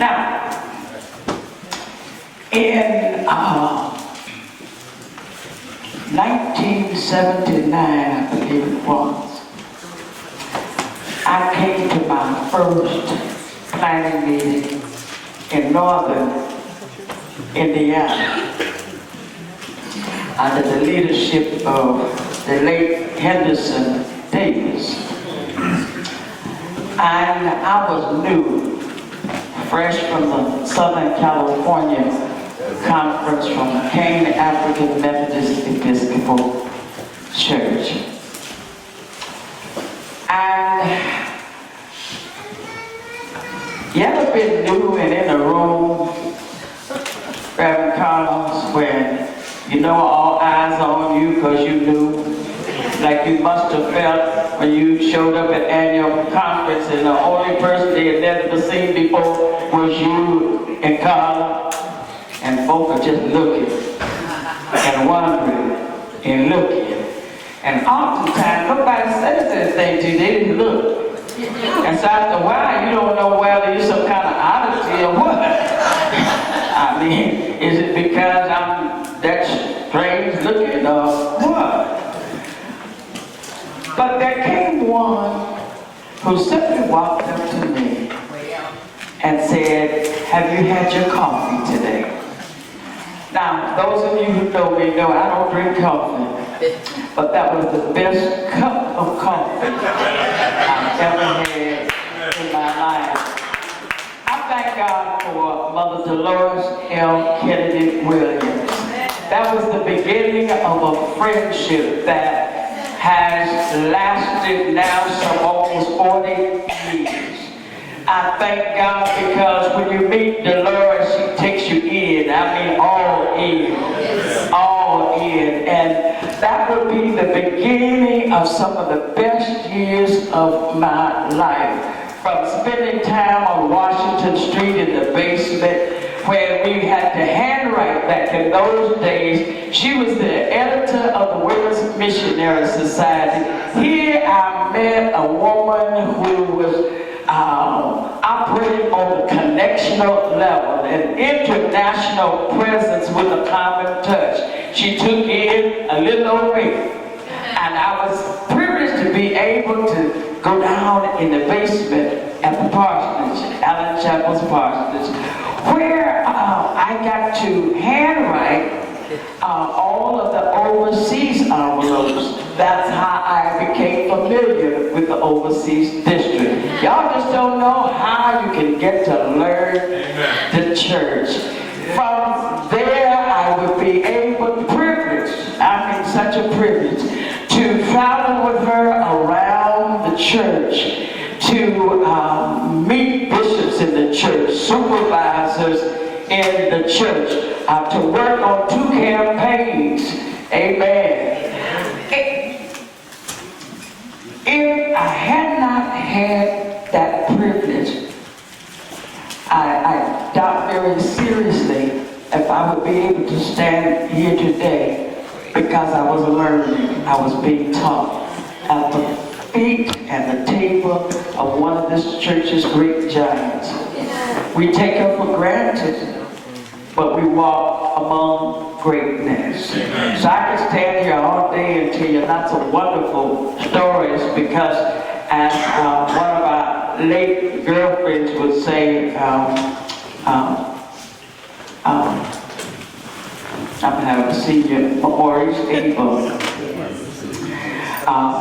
Now, in 1979, I believe it was, I came to my first planning meeting in northern Indiana under the leadership of the late Henderson Davis. And I was new, fresh from the Southern California conference from Kane African Methodist Episcopal Church. And you ever been new and in a room, Reverend Carlos, when you know all eyes on you because you knew, like you must have felt when you showed up at annual conference and the only person they had never seen before was you and Carla, and folk are just looking and wondering and looking. And oftentimes nobody says anything to you, they didn't look. And so after a while you don't know whether you're some kind of oddity or what. I mean, is it because I'm that strange looking or what? But there came one who simply walked up to me and said, "Have you had your coffee today?" Now, those of you who know me know I don't drink coffee, but that was the best cup of coffee I've ever had in my life. I thank God for Mother Delores L. Kennedy Williams. That was the beginning of a friendship that has lasted now some almost 40 years. I thank God because when you meet Delores, she takes you in. I mean, all in. All in. And that would be the beginning of some of the best years of my life. From spending time on Washington Street in the basement, where we had to handwrite back in those days. She was the editor of the Women's Missionary Society. Here I met a woman who was operating on the connectional level, an international presence with a common touch. She took in a little old me, and I was privileged to be able to go down in the basement at the parsonage, Allen Chapel's parsonage, where I got to handwrite all of the overseas envelopes. That's how I became familiar with the overseas district. Y'all just don't know how you can get to learn the church. From there, I would be able, privileged, I mean such a privilege, to travel with her around the church, to meet bishops in the church, supervisors in the church, to work on 2 campaigns. Amen. If I had not had that privilege, I doubt very seriously if I would be able to stand here today, because I was learning, I was being taught at the feet and the table of one of this church's great giants. We take her for granted, but we walk among greatness. So I could stand here all day and tell you lots of wonderful stories, because as one of our late girlfriends would say, I'm having a senior, Maurice Abel.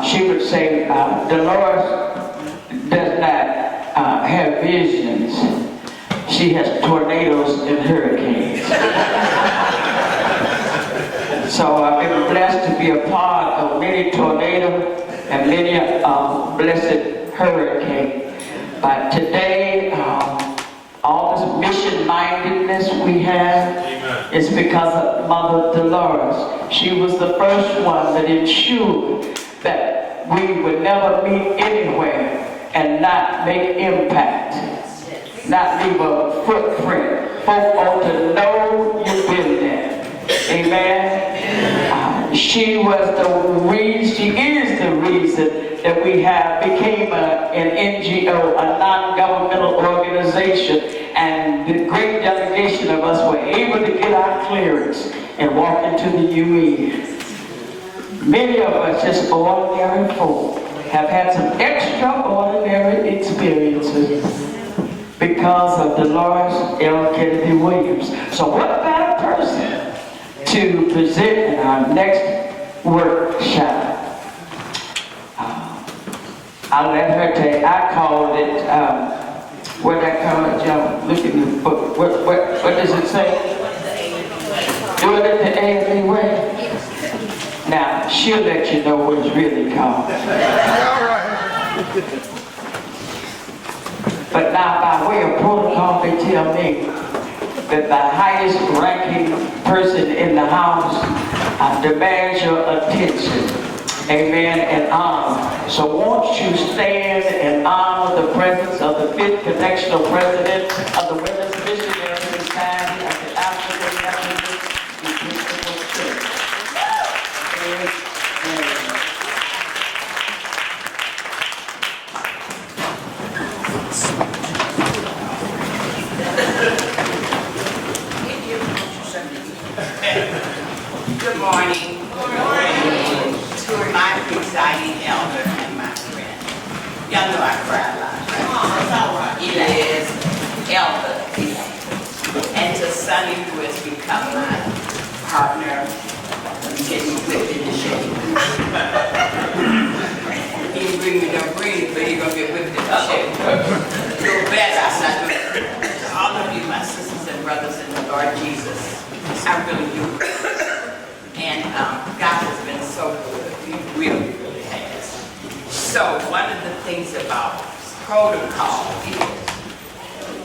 She would say, Delores does not have visions. She has tornadoes and hurricanes. So I've been blessed to be a part of many tornadoes and many blessed hurricanes. But today, all this mission-mindedness we have is because of Mother Delores. She was the first one that ensured that we would never meet anywhere and not make impact, not leave a footprint. Folk ought to know you've been there. Amen. She was the reason, she is the reason that we became an NGO, a non-governmental organization And the great delegation of us were able to get our clearance and walk into the UN. Many of us, just ordinary folk, have had some extraordinary experiences because of Delores L. Kennedy Williams. So what better person to present in our next workshop? I'll let her tell you. I called it, what I call it, John? Look in the book. What does it say? Do it the AME way. Now, she'll let you know what it's really called. But now, by way of protocol, they tell me that the highest ranking person in the House demands your attention. Amen, and honor. So won't you stand and honor the presence of the 5th Connectional President of the Women's Missionary Society of the African Methodist Episcopal Church. Good morning. Good morning. To my presiding elder and my friend. Y'all know I cry a lot, right? It is elder. And to Sonny, who has become my partner, getting whipped in the shade. He didn't bring me no breeze, but he's gonna get whipped in the shade. Feel better. To all of you, my sisters and brothers in the Lord Jesus, I really do. And God has been so good. He really, really has. So one of the things about protocol is,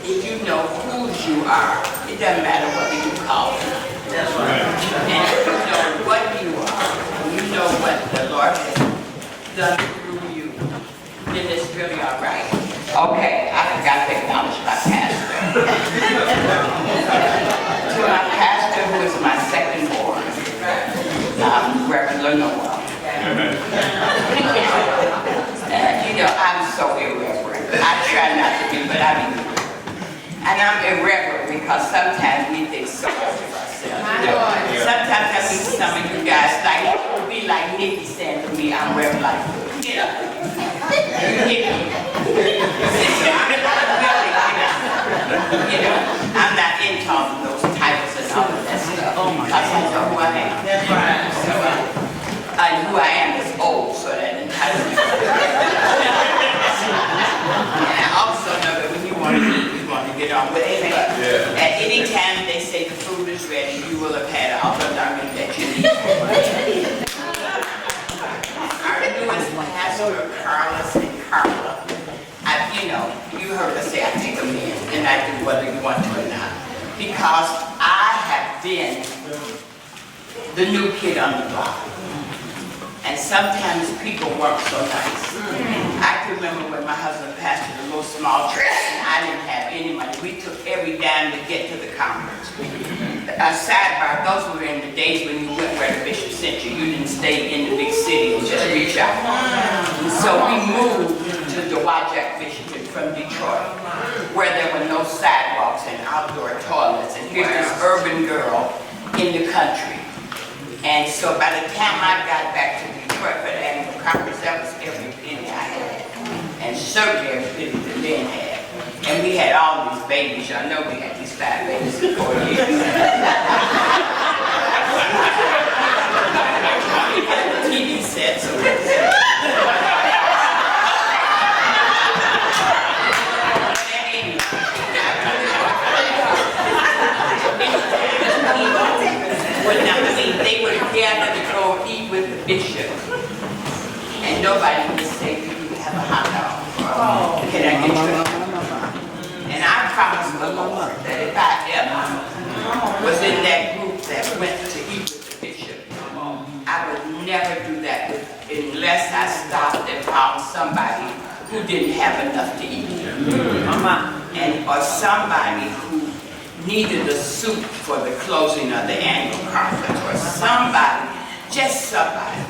if you know whose you are, it doesn't matter whether you call it. That's right. And if you know what you are, and you know what the Lord has done through you, then it's really all right. Okay, I forgot to acknowledge my pastor. To my pastor, who is my second born, Reverend Lenore. You know, I'm so irreverent. I try not to be, but I mean, and I'm irreverent because sometimes we think so much of ourselves. Sometimes I meet some of you guys, like, it would be like Nikki saying to me, I'm Reverend like, you know, I'm not into all of those titles and all of that stuff. Because I know who I am. That's right. So, and who I am is old, so that entitles me. And I also know that when you want to eat, you want to get on with it. Yeah. At any time they say the food is ready, you will have had all the learning that you need. Our newest pastor, Carlos and Carla, you know, you heard us say I take them in, and I do whether you want to or not. Because I have been the new kid on the block. And sometimes people weren't so nice. I can remember when my husband pastored a little small church and I didn't have any money. We took every dime to get to the conference. A sidebar, those were in the days when you went where the bishop sent you. You didn't stay in the big city and just reach out. So we moved to the Wajak, Michigan from Detroit, where there were no sidewalks and outdoor toilets. And here's this urban girl in the country. And so by the time I got back to Detroit for the annual conference, that was every penny I had. And certainly every penny that Lynn had. And we had all these babies. Y'all know we had these 5 babies in 4 years. We had the TV set, so they would gather to go eat with the bishop. And nobody would say, do you have a hot dog? Can I get you a hot dog? And I promised the Lord that if I ever was in that group that went to eat with the bishop, I would never do that unless I stopped and found somebody who didn't have enough to eat. Or somebody who needed a suit for the closing of the annual conference, or somebody, just somebody.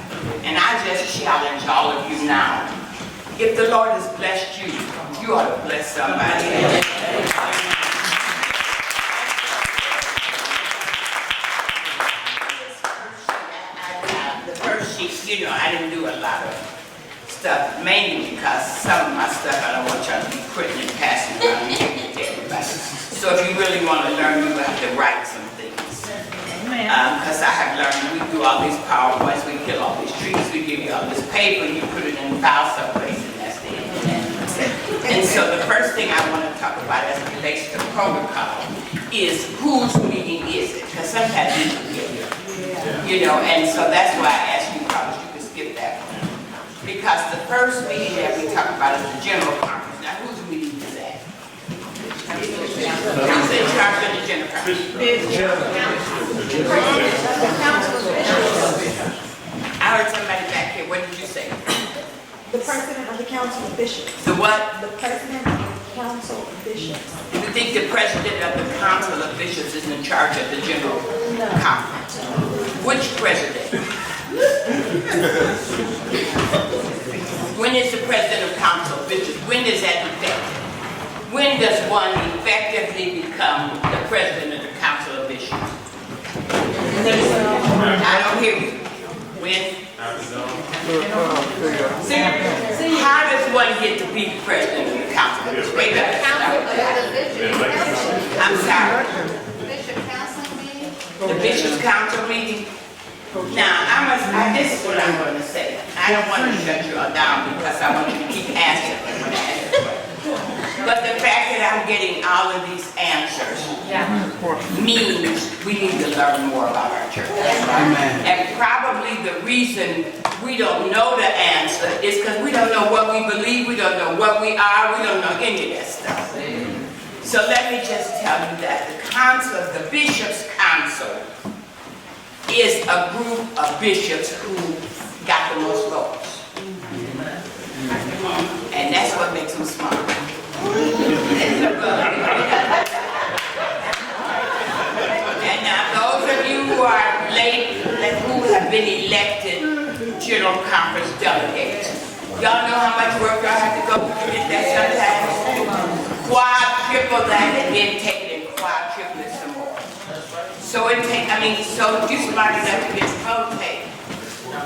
And I just challenge all of you now, if the Lord has blessed you, you ought to bless somebody else. So if you really want to learn, you have to write some things. Because I have learned, we do all these PowerPoints, we kill all these trees, we give you all this paper, you put it in a file someplace, and that's the end. And so the first thing I want to talk about as it relates to protocol is whose meeting is it? Because sometimes you forget, you know, and so that's why I asked you probably you could skip that one. Because the first meeting that we talk about is the general conference. Now, whose meeting is that? Who's in charge of the general conference? I heard somebody back here. What did you say? The president of the council of bishops. The what? The president of the council of bishops. You think the president of the council of bishops is in charge of the general conference? Which president? When is the president of council of bishops? When is that effective? When does one effectively become the president of the council of bishops? I don't hear you. When? How does one get to be the president of the council of bishops? Wait a minute. I'm sorry. The bishop's council meeting? Now, this is what I'm going to say. I don't want to shut you all down because I want you to keep asking. But the fact that I'm getting all of these answers means we need to learn more about our church. And probably the reason we don't know the answer is because we don't know what we believe, we don't know what we are, we don't know any of that stuff. So let me just tell you that the council, the bishop's council, is a group of bishops who got the most votes. And that's what makes them smart. And now those of you who are late, who have been elected general conference delegates, y'all know how much work y'all have to go through to get that sometimes? Quadruple that and then take it and quadruple it some more. So it takes, so you're smart enough to get rotated.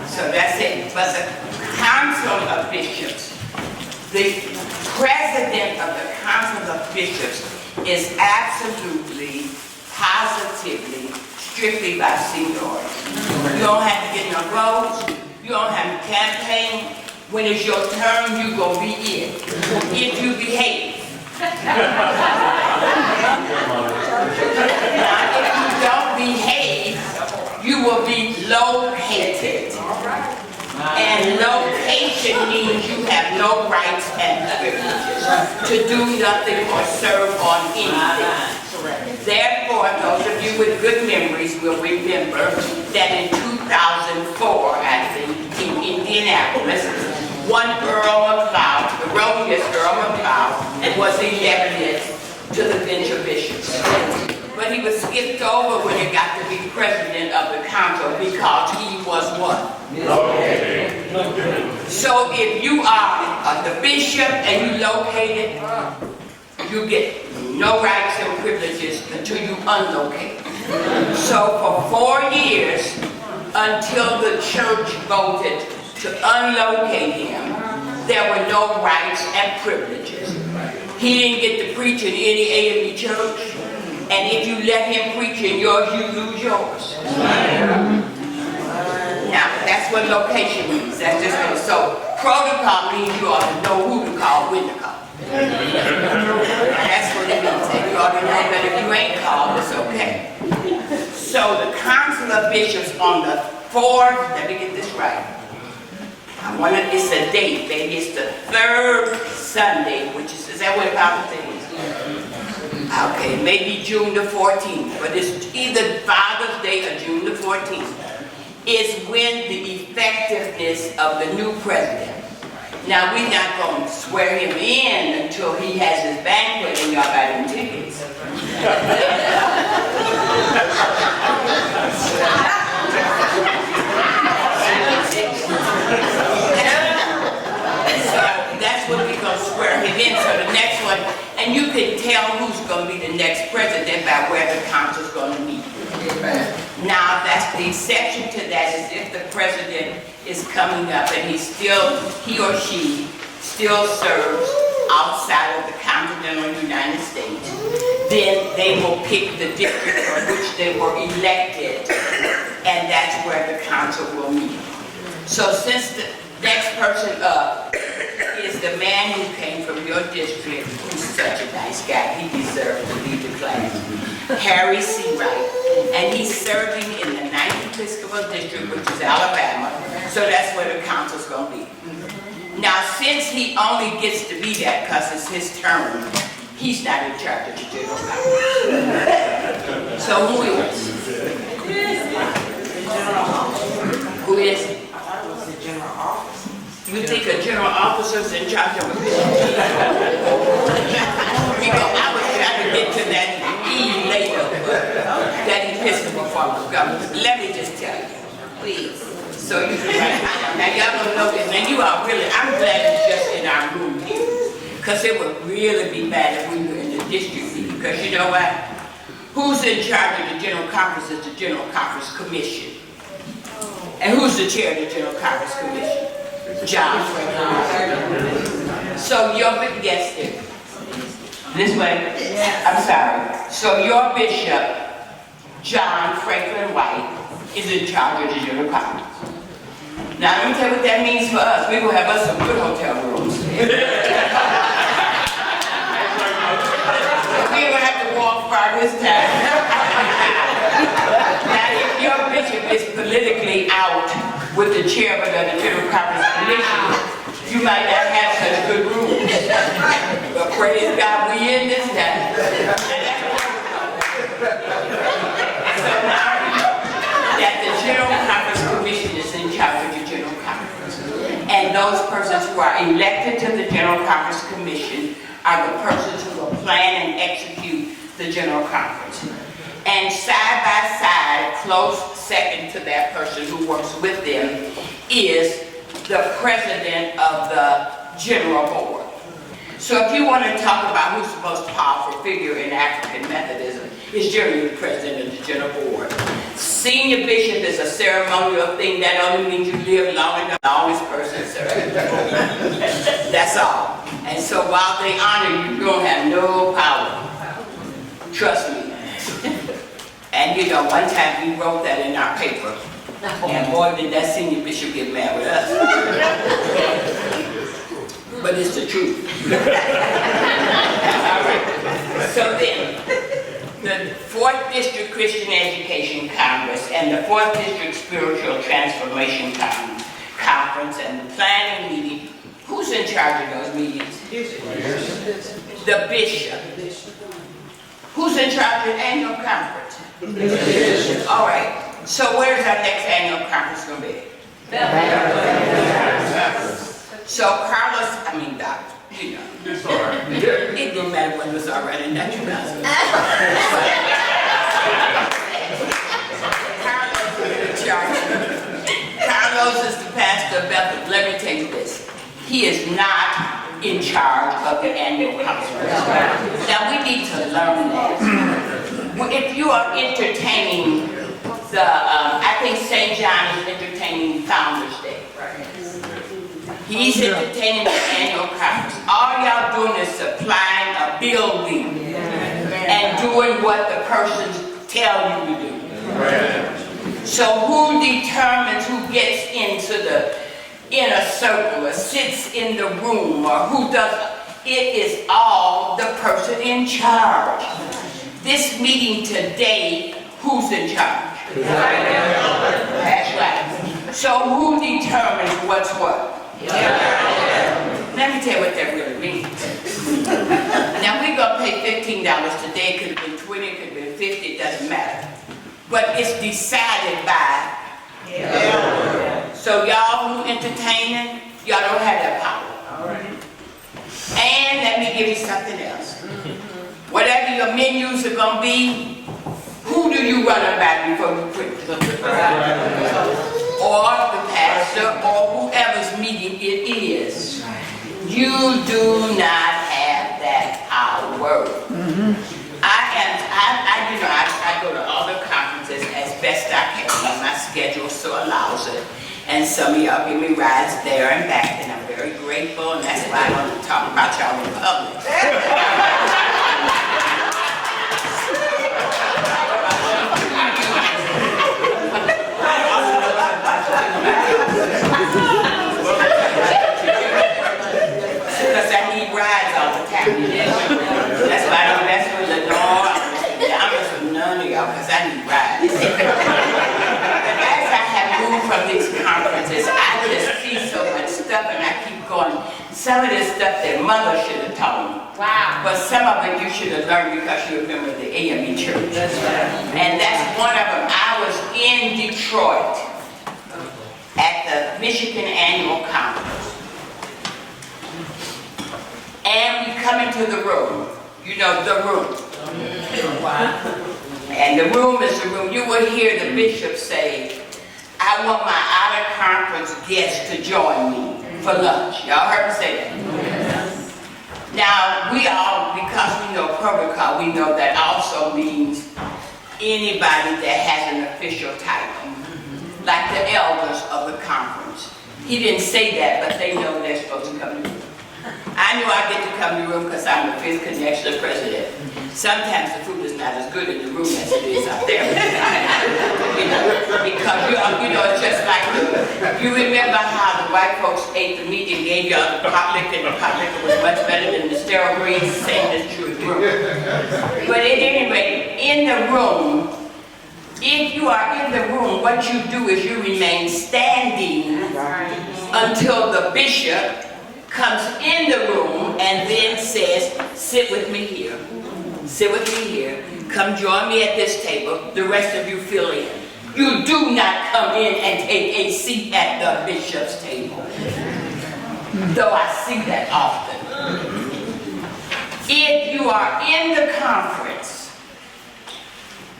So that's it. But the council of bishops, the president of the council of bishops is absolutely, positively, strictly by seniority. You don't have to get no votes. You don't have to campaign. When it's your turn, you're going to be in. If you behave. Now, if you don't behave, you will be located. And location means you have no rights and privileges to do nothing or serve on anything. Therefore, those of you with good memories will remember that in 2004, I think, in Indianapolis, one Earl McLeod, the erroneous Earl McLeod, was elected to the bench of bishops. But he was skipped over when he got to be president of the council because he was what? Located. So if you are the bishop and you located, you get no rights and privileges until you unlocate. So for 4 years, until the church voted to unlocate him, there were no rights and privileges. He didn't get to preach in any AME church. And if you let him preach in yours, you lose yours. Now, that's what location means. That's just what, so protocol means you ought to know who to call, when to call. That's what it means. And you ought to know that if you ain't called, it's okay. So the council of bishops on the 4th, let me get this right. It's a date, baby. It's the 3rd Sunday, which is that what Papa says? Okay, maybe June the 14th, but it's either Father's Day or June the 14th, is when the effectiveness of the new president. Now, we're not going to swear him in until he has his banquet and y'all buy him tickets. So that's what we're going to swear him in. So the next one, and you can tell who's going to be the next president by where the council's going to meet. Now, that's the exception to that is if the president is coming up and he or she still serves outside of the continental United States, then they will pick the district from which they were elected, and that's where the council will meet. So since the next person up is the man who came from your district, who's such a nice guy, he deserves to lead the class, Harry C. Wright, and he's serving in the 9th Episcopal District, which is Alabama, so that's where the council's going to be. Now, since he only gets to be that because it's his term, he's not in charge of the general conference. So who is? Who is? You think a general officer's in charge of a bishop? Because I was trying to get to that E later, but that Episcopal form of government. Let me just tell you, please. So you can write it down. Now y'all don't know this. Now you are really, I'm glad you're just in our room here. Because it would really be bad if we were in the district meeting. Because you know what? Who's in charge of the General Conference is the General Conference Commission. And who's the chair of the General Conference Commission? John Franklin. So your big guest is this way. I'm sorry. So your bishop, John Franklin White, is in charge of the General Conference. Now let me tell you what that means for us. We will have us some good hotel rooms. We will have to walk far this time. Now if your bishop is politically out with the chairman of the General Conference Commission, you might not have such good rooms. But praise God, we in this time. So now that the General Conference Commission is in charge of the General Conference, and those persons who are elected to the General Conference Commission are the persons who will plan and execute the General Conference. And side by side, close second to that person who works with them, is the president of the General Board. So if you want to talk about who's the most powerful figure in African Methodism, it's generally the president of the General Board. Senior bishop is a ceremonial thing. That only means you live long enough. Longest person serve. That's all. And so while they honor you, you don't have no power. Trust me. And you know, one time we wrote that in our paper. And boy, did that senior bishop get mad with us. But it's the truth. All right. So then, the 4th District Christian Education Congress and the 4th District Spiritual Transformation Conference and the planning meeting, who's in charge of those meetings? The bishop. Who's in charge of the annual conference? All right. So where's our next annual conference going to be? So Carlos, Doc, you know. It's all right. It didn't matter when it was all right and not you guys. Carlos is in charge. Carlos is the pastor of Bethel. Let me tell you this. He is not in charge of the annual conference. Now we need to learn that. If you are entertaining the, I think St. John is entertaining Founders Day. He's entertaining the annual conference. All y'all doing is supplying a building and doing what the persons tell you to do. So who determines who gets into the inner circle or sits in the room or who does it is all the person in charge. This meeting today, who's in charge? That's right. So who determines what's what? Let me tell you what that really means. Now we're going to pay $15 today. It could have been 20, it could have been 50, it doesn't matter. But it's decided by. So y'all who entertaining, y'all don't have that power. And let me give you something else. Whatever your menus are going to be, who do you run it by before you put it? Or the pastor or whoever's meeting it is. You do not have that power. I go to other conferences as best I can when my schedule so allows it. And some of y'all give me rides there and back, and I'm very grateful, and that's why I want to talk about y'all in public. some of this stuff their mother should have taught them. Wow. But some of it you should have learned because you remember the AME church. That's right. And that's one of them. I was in Detroit at the Michigan Annual Conference. And we come into the room. You know, the room. And the room is the room. You will hear the bishop say, I want my out-of-conference guests to join me for lunch. Y'all heard me say that? Now, we all, because we know protocol, we know that also means anybody that has an official title, like the elders of the conference. He didn't say that, but they know they're supposed to come to the room. I knew I get to come to the room because I'm the fifth connection president. Sometimes the food is not as good in the room as it is out there. Because you know, it's just like, you remember how the white folks ate the meat and gave y'all the pot liquor, and the pot liquor was much better than the sterile greens, same as true room. But at any rate, in the room, if you are in the room, what you do is you remain standing until the bishop comes in the room and then says, sit with me here. Sit with me here. Come join me at this table. The rest of you fill in. You do not come in and take a seat at the bishop's table. Though I see that often. If you are in the conference,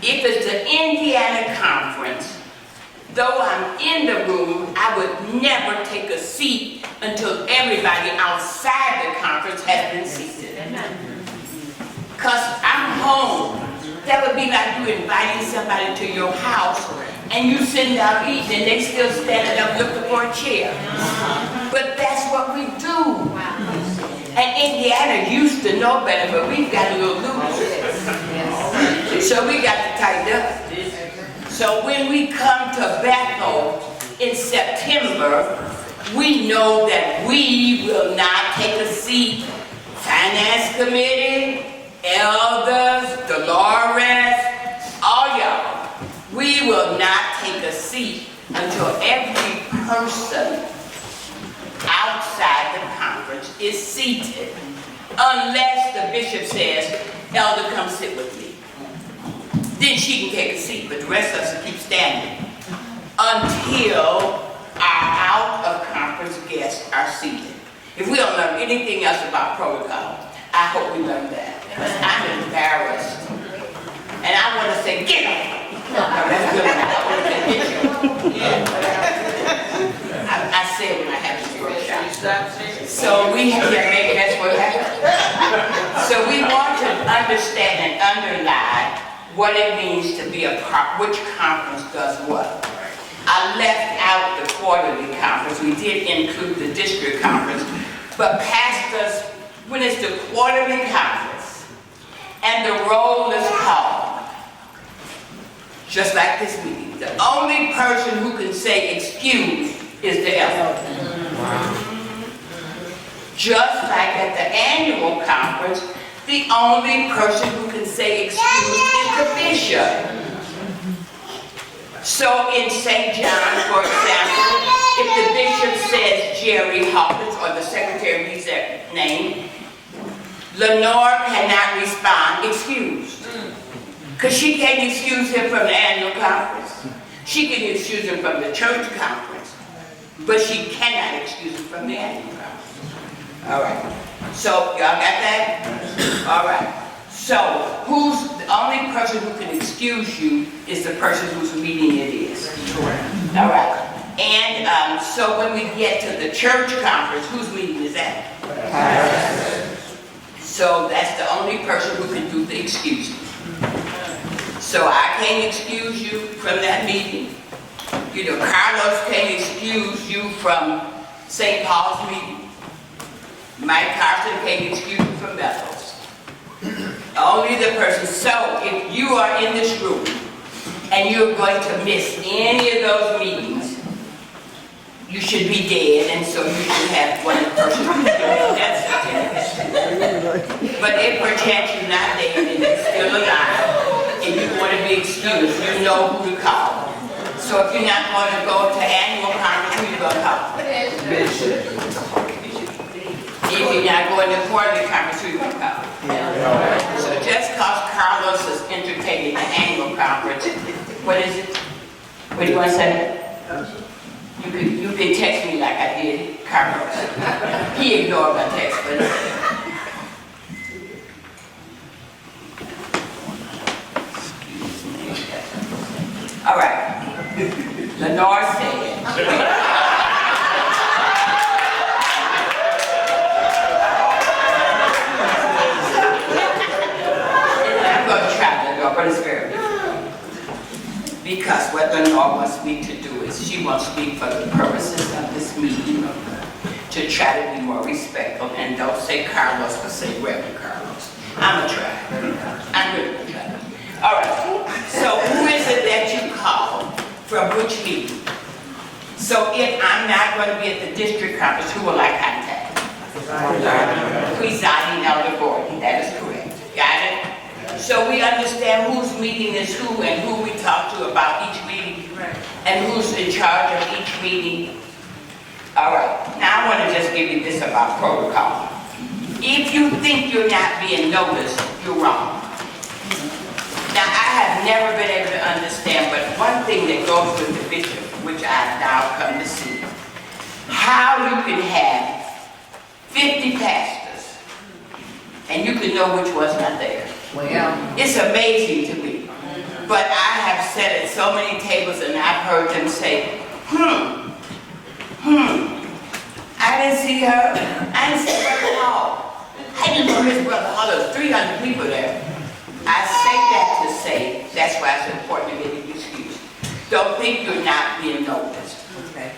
if it's the Indiana conference, though I'm in the room, I would never take a seat until everybody outside the conference has been seated. Because I'm home. That would be like you inviting somebody to your house and you sitting down eating and they still standing up looking for a chair. But that's what we do. And Indiana used to know better, but we've got a little loose. So we got to tighten up. So when we come to Bethel in September, we know that we will not take a seat. Finance committee, elders, Delores, all y'all, we will not take a seat until every person outside the conference is seated, unless the bishop says, elder, come sit with me. Then she can take a seat, but the rest of us will keep standing until our out-of-conference guests are seated. If we don't learn anything else about protocol, I hope we learn that. Because I'm embarrassed. And I want to say, get up! No, that's good enough. I want to say, get you. I said when I had this workshop. So we have, yeah, maybe that's what happened. So we want to understand and underline what it means to be a part, which conference does what. I left out the quarterly conference. We did include the district conference. But pastors, when it's the quarterly conference and the roll is called, just like this meeting, the only person who can say excuse is the elder. Just like at the annual conference, the only person who can say excuse is the bishop. So in St. John, for example, if the bishop says Jerry Hawkins, or the secretary reads that name, Lenore cannot respond, excused. Because she can't excuse him from the annual conference. She can excuse him from the church conference, but she cannot excuse him from the annual conference. All right. So, y'all got that? All right. So, who's the only person who can excuse you is the person whose meeting it is. Correct. All right. And so when we get to the church conference, whose meeting is that? So that's the only person who can do the excusing. So I can't excuse you from that meeting. You know, Carlos can't excuse you from St. Paul's meeting. Mike Carson can't excuse you from Bethel's. Only the person. So if you are in this room and you're going to miss any of those meetings, you should be dead, and so you should have one person who's doing that certificate. But if perchance you're not dead and you're still alive, and you want to be excused, you know who to call. So if you're not going to go to annual conference, who are you going to call? Bishop. If you're not going to quarterly conference, who you gonna call? So just cause Carlos is entertaining the annual conference, what is it? What do you want to say? You can text me like I did, Carlos. He ignored my text, but all right. Lenore said. I'm going to try Lenore, but it's very difficult. Because what Lenore wants me to do is she wants me for the purposes of this meeting to try to be more respectful and don't say Carlos, but say Reverend Carlos. I'm going to try. I'm going to try. All right. So who is it that you call from which meeting? So if I'm not going to be at the district conference, who will I contact? Presiding Elder Gordon. That is correct. Got it? So we understand whose meeting is who and who we talk to about each meeting and who's in charge of each meeting. All right. Now I want to just give you this about protocol. If you think you're not being noticed, you're wrong. Now, I have never been able to understand, but one thing that goes with the bishop, which I now come to see, how you can have 50 pastors and you can know which one's not there. Well, it's amazing to me. But I have sat at so many tables and I've heard them say, I didn't see her. I didn't see Brother Hall. I didn't know his Brother Hall. There was 300 people there. I say that to say, that's why it's important to get an excuse. Don't think you're not being noticed. Okay.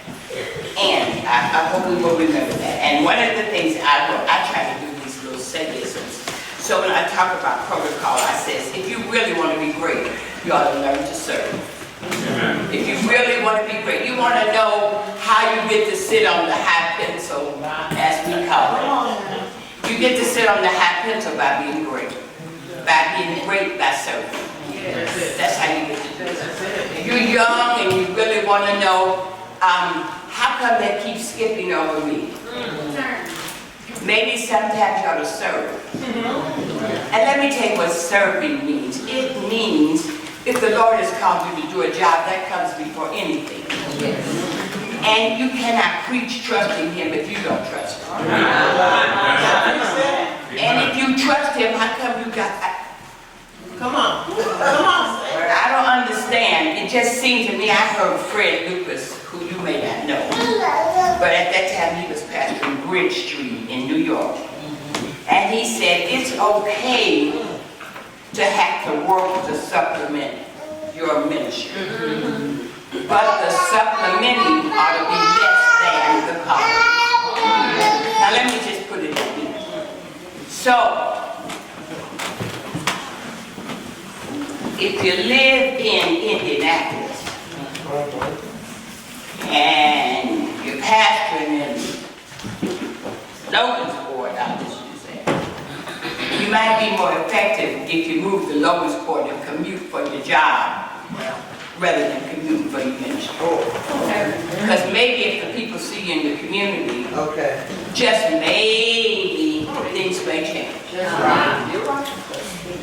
And I hope we will remember that. And one of the things I try to do these little symbolisms. So when I talk about protocol, I says, if you really want to be great, you ought to learn to serve. Amen. If you really want to be great, you want to know how you get to sit on the high pencil, as we call it. You get to sit on the high pencil by being great. By being great by serving. Yes. That's how you get to do it. If you're young and you really want to know, how come they keep skipping over me? Maybe sometimes you ought to serve. And let me tell you what serving means. It means if the Lord has called you to do a job, that comes before anything. Yes. And you cannot preach trusting Him if you don't trust Him. And if you trust Him, how come you got... Come on. I don't understand. It just seems to me, I heard Fred Lucas, who you may not know, but at that time he was pastoring Bridge Street in New York. And he said, it's okay to have to work to supplement your ministry. But the supplementing ought to be less than the calling. Now let me just put it in here. So, if you live in Indianapolis and you're pastoring in Logansport, I'll just use that, you might be more effective if you move to Logansport and commute for your job rather than commute for your ministry. Because maybe if the people see you in the community, just maybe things may change.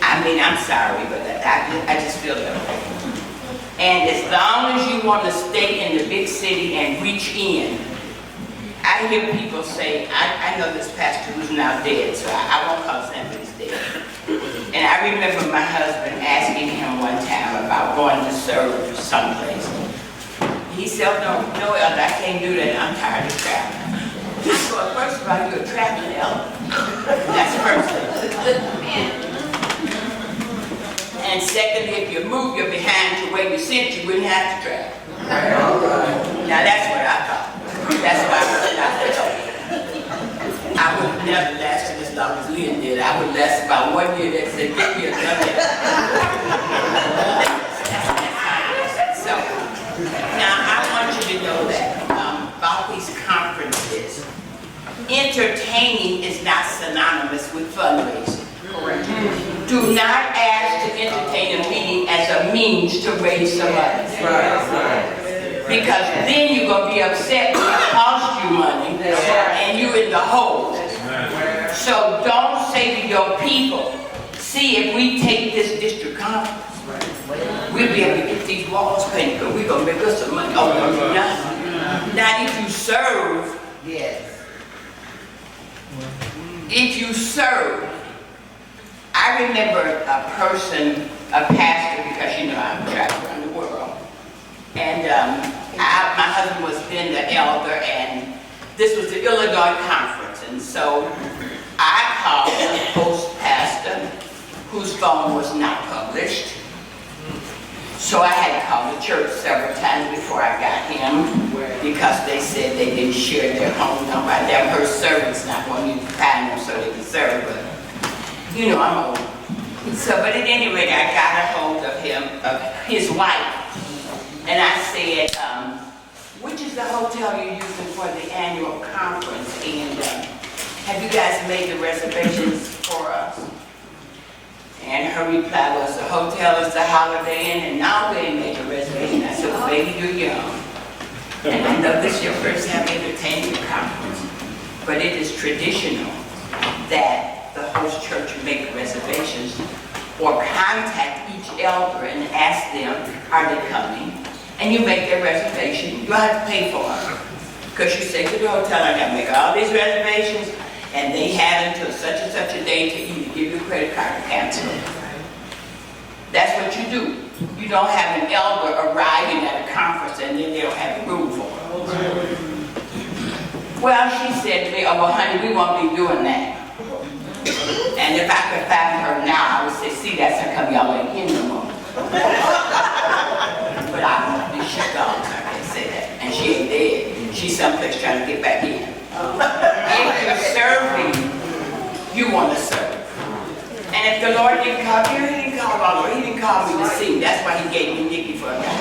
I mean, I'm sorry, but I just feel that way. And as long as you want to stay in the big city and reach in, I hear people say, I know this pastor who's now dead, so I won't call his name, but he's dead. And I remember my husband asking him one time about going to serve someplace. He said, no, Elder, I can't do that. I'm tired of traveling. I said, well, first of all, you're a traveling elder. That's first thing. And secondly, if you move your behind to where you sit, you wouldn't have to travel. Now that's what I thought. That's why I would have never lasted as long as Lynn did. I would last about 1 year. They said, get me another. So, now I want you to know that about these conferences, entertaining is not synonymous with fundraising. Correct. Do not ask to entertain a meeting as a means to raise some money. Because then you're going to be upset when it costs you money and you're in the hole. So don't say to your people, see, if we take this district conference, we'll be able to get these walls painted, but we're going to make us some money. Oh, no, no. Now, if you serve, Yes. if you serve, I remember a person, a pastor, because you know I'm traveling around the world, and my husband was then the elder, and this was the Illinois conference, and so I called the host pastor, whose phone was not published. So I had to call the church several times before I got him, because they said they didn't share their home number. I never heard servants not wanting you to find them so they can serve, but you know I'm old. So, but at any rate, I got a hold of him, of his wife, and I said, which is the hotel you're using for the annual conference, and have you guys made the reservations for us? And her reply was, the hotel is the Holiday Inn, and now we ain't made a reservation. I said, well, baby, you're young. And I know this is your first time entertaining a conference, but it is traditional that the host church make reservations or contact each elder and ask them, are they coming? And you make their reservation. You don't have to pay for it. Because you say to the hotel, I gotta make all these reservations, and they have until such and such a day to either give you a credit card or cancel it. That's what you do. You don't have an elder arriving at a conference and then they don't have the room for it. Well, she said to me, oh, well, honey, we won't be doing that. And if I could find her now, I would say, see, that's how come y'all ain't in no more. But I won't be shut down, so I can't say that. And she ain't dead. She's someplace trying to get back in. If you're serving, you want to serve. And if the Lord didn't call you, he didn't call all over. He didn't call me to sing. That's why he gave me Nikki for a guy.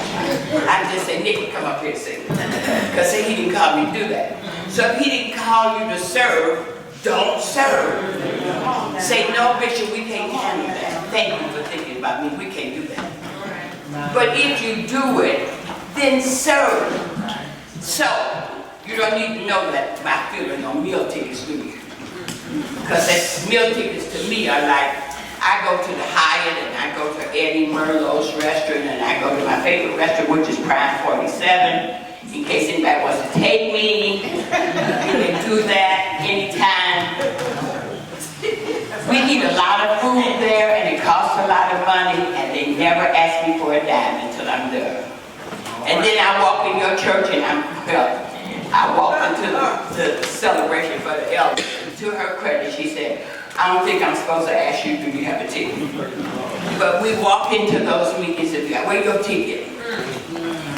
I just said, Nikki, come up here and sing. Because he didn't call me to do that. So if he didn't call you to serve, don't serve. Say, no, Bishop, we can't handle that. Thank you for thinking about me. We can't do that. But if you do it, then serve. So, you don't need to know that my feeling on meal tickets, do you? Because meal tickets to me are like, I go to the Hyatt and I go to Eddie Merlot's restaurant and I go to my favorite restaurant, which is Prime 47. In case anybody wants to take me, you can do that anytime. We eat a lot of food there and it costs a lot of money and they never ask me for a dime until I'm there. And then I walk in your church and I walk into the celebration for the elders. To her credit, she said, I don't think I'm supposed to ask you, do you have a ticket? But we walk into those meetings and be like, where's your ticket?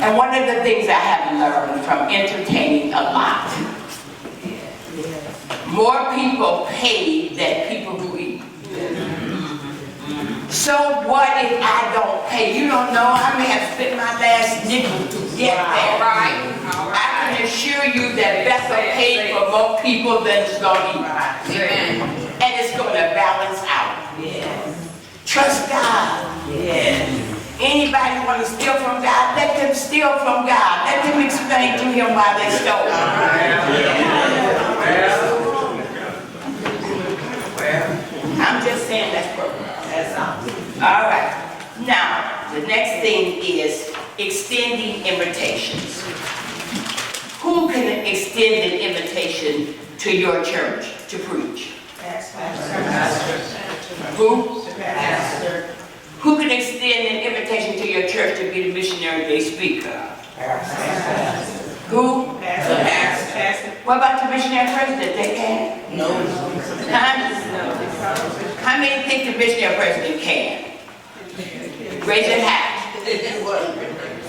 And one of the things I have learned from entertaining a lot, more people pay than people who eat. So what if I don't pay? You don't know, I may have spent my last nickel to get there. Right. I can assure you that Bethel paid for more people than it's going to eat. And it's going to balance out. Yes. Trust God. Yes. Anybody want to steal from God, let them steal from God. Let them explain to him why they stole. I'm just saying that's program. All right. Now, the next thing is extending invitations. Who can extend an invitation to your church to preach? Pastor. Who? Pastor. Who can extend an invitation to your church to be the missionary day speaker? Pastor. Who? Pastor. What about the missionary president? They can? No. How many think the missionary president can? Raise your hand.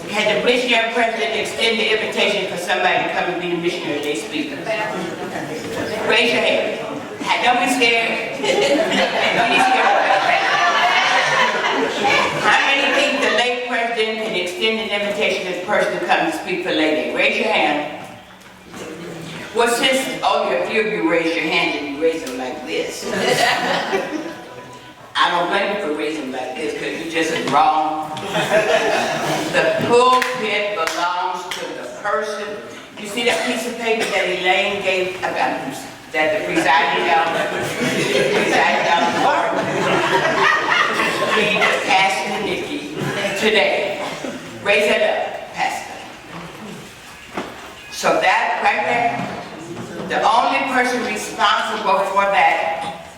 Can the missionary president extend the invitation for somebody to come and be the missionary day speaker? Raise your hand. Don't be scared. Don't be scared. How many think the lay president can extend an invitation to the person to come and speak for Lay Day? Raise your hand. Well, since a few of you raise your hand and you raise them like this, I don't blame you for raising them like this because you're just wrong. The pulpit belongs to the person. You see that piece of paper that Elaine gave? I got to that the presiding elder gave to Pastor Nikki today. Raise it up, Pastor. So that right there, the only person responsible for that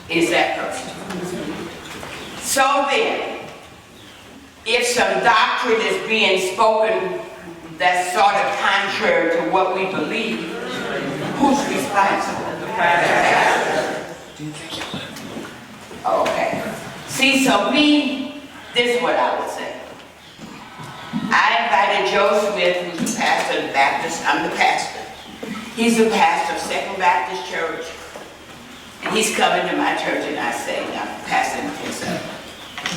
is that person. So then, if some doctrine is being spoken that's sort of contrary to what we believe, who's responsible? Okay. See, so me, this is what I would say. I invited Joe Smith, who's the pastor of the Baptist. I'm the pastor. He's the pastor of Second Baptist Church. And he's coming to my church, and I say, now, Pastor himself,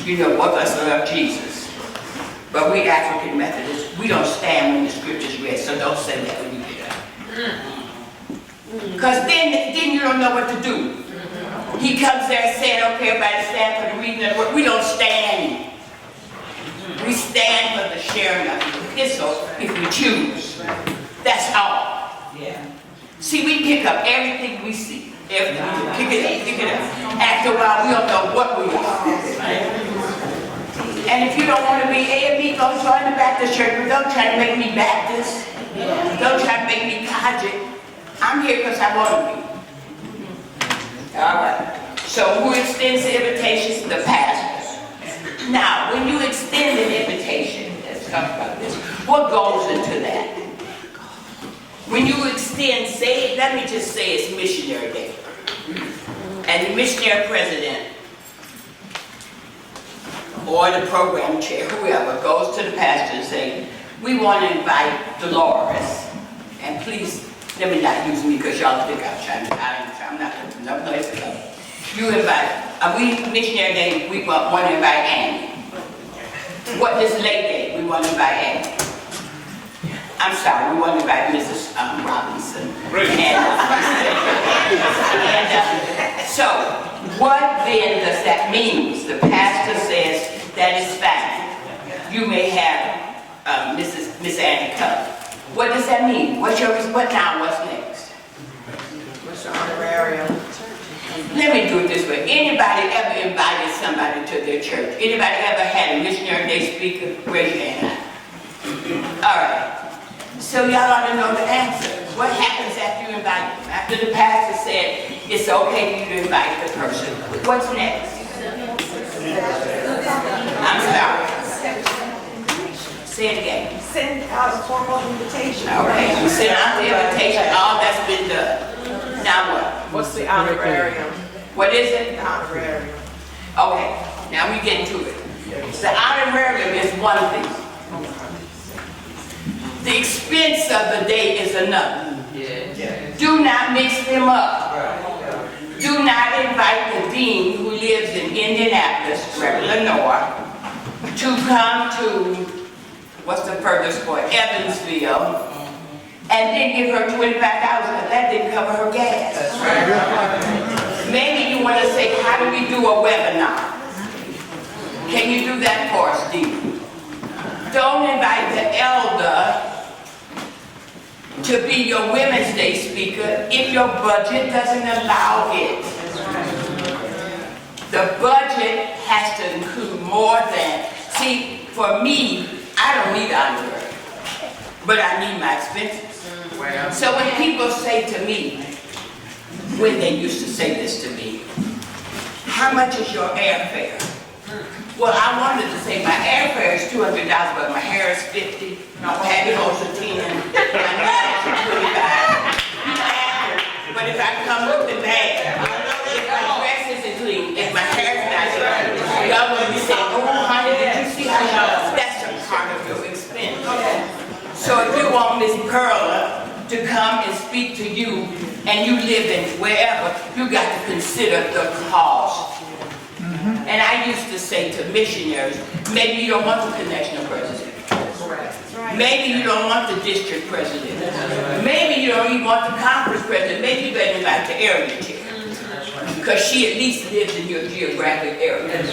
you know, both of us love Jesus. But we African Methodists, we don't stand when the scripture's read, so don't say that when you get up. Because then you don't know what to do. He comes there saying, okay, everybody stand for the reading of the word. We don't stand. We stand for the sharing of the epistle if we choose. That's all. Yeah. See, we pick up everything we see. Everything. Pick it up. After a while, we don't know what we are. And if you don't want to be A&B, go join the Baptist church. But don't try to make me Baptist. Don't try to make me Cajun. I'm here because I want to be. All right. So who extends the invitations? The pastors. Now, when you extend an invitation, let's talk about this. What goes into that? When you extend, say, let me just say it's missionary day. And the missionary president or the program chair, whoever, goes to the pastor and say, we want to invite Delores. And please, let me not use me because y'all think I'm trying to, I'm not putting no place to go. You invite, we missionary day, we want to invite Annie. What this late day, we want to invite Annie. I'm sorry, we want to invite Mrs. Robinson. So, what then does that mean? The pastor says, that is fine. You may have Miss Annie come. What does that mean? What's next? What's the honorarium? Let me do it this way. Anybody ever invited somebody to their church? Anybody ever had a missionary day speaker? Raise your hand. All right. So y'all ought to know the answer. What happens after you invite them? After the pastor said, it's okay for you to invite the person. What's next? I'm sorry. Say it again. Send out a formal invitation. Okay, you send out the invitation. All that's been done. Now what? What's the honorarium? What is it? The honorarium. Okay, now we get to it. The honorarium is one thing. The expense of the day is another. Do not mix them up. Do not invite the dean who lives in Indianapolis, Illinois, to come to, what's the furthest point, Evansville, and then give her $25, but that didn't cover her gas. That's right. Maybe you want to say, how do we do a webinar? Can you do that for us, Dean? Don't invite the elder to be your Women's Day speaker if your budget doesn't allow it. The budget has to include more than, see, for me, I don't need honorary, but I need my expenses. So when people say to me, when they used to say this to me, how much is your airfare? Well, I wanted to say my airfare is $200, but my hair is $50, my pantyhose are $10, my nails are $25. But if I come looking bad, if my dress isn't clean, if my hair's not done, y'all will be saying, oh, honey, did you see how that's a part of your expense. So if you want Miss Perla to come and speak to you, and you live in wherever, you got to consider the cost. And I used to say to missionaries, maybe you don't want the connectional president. Maybe you don't want the district president. Maybe you don't even want the conference president. Maybe you better invite the area chair. Because she at least lives in your geographic area.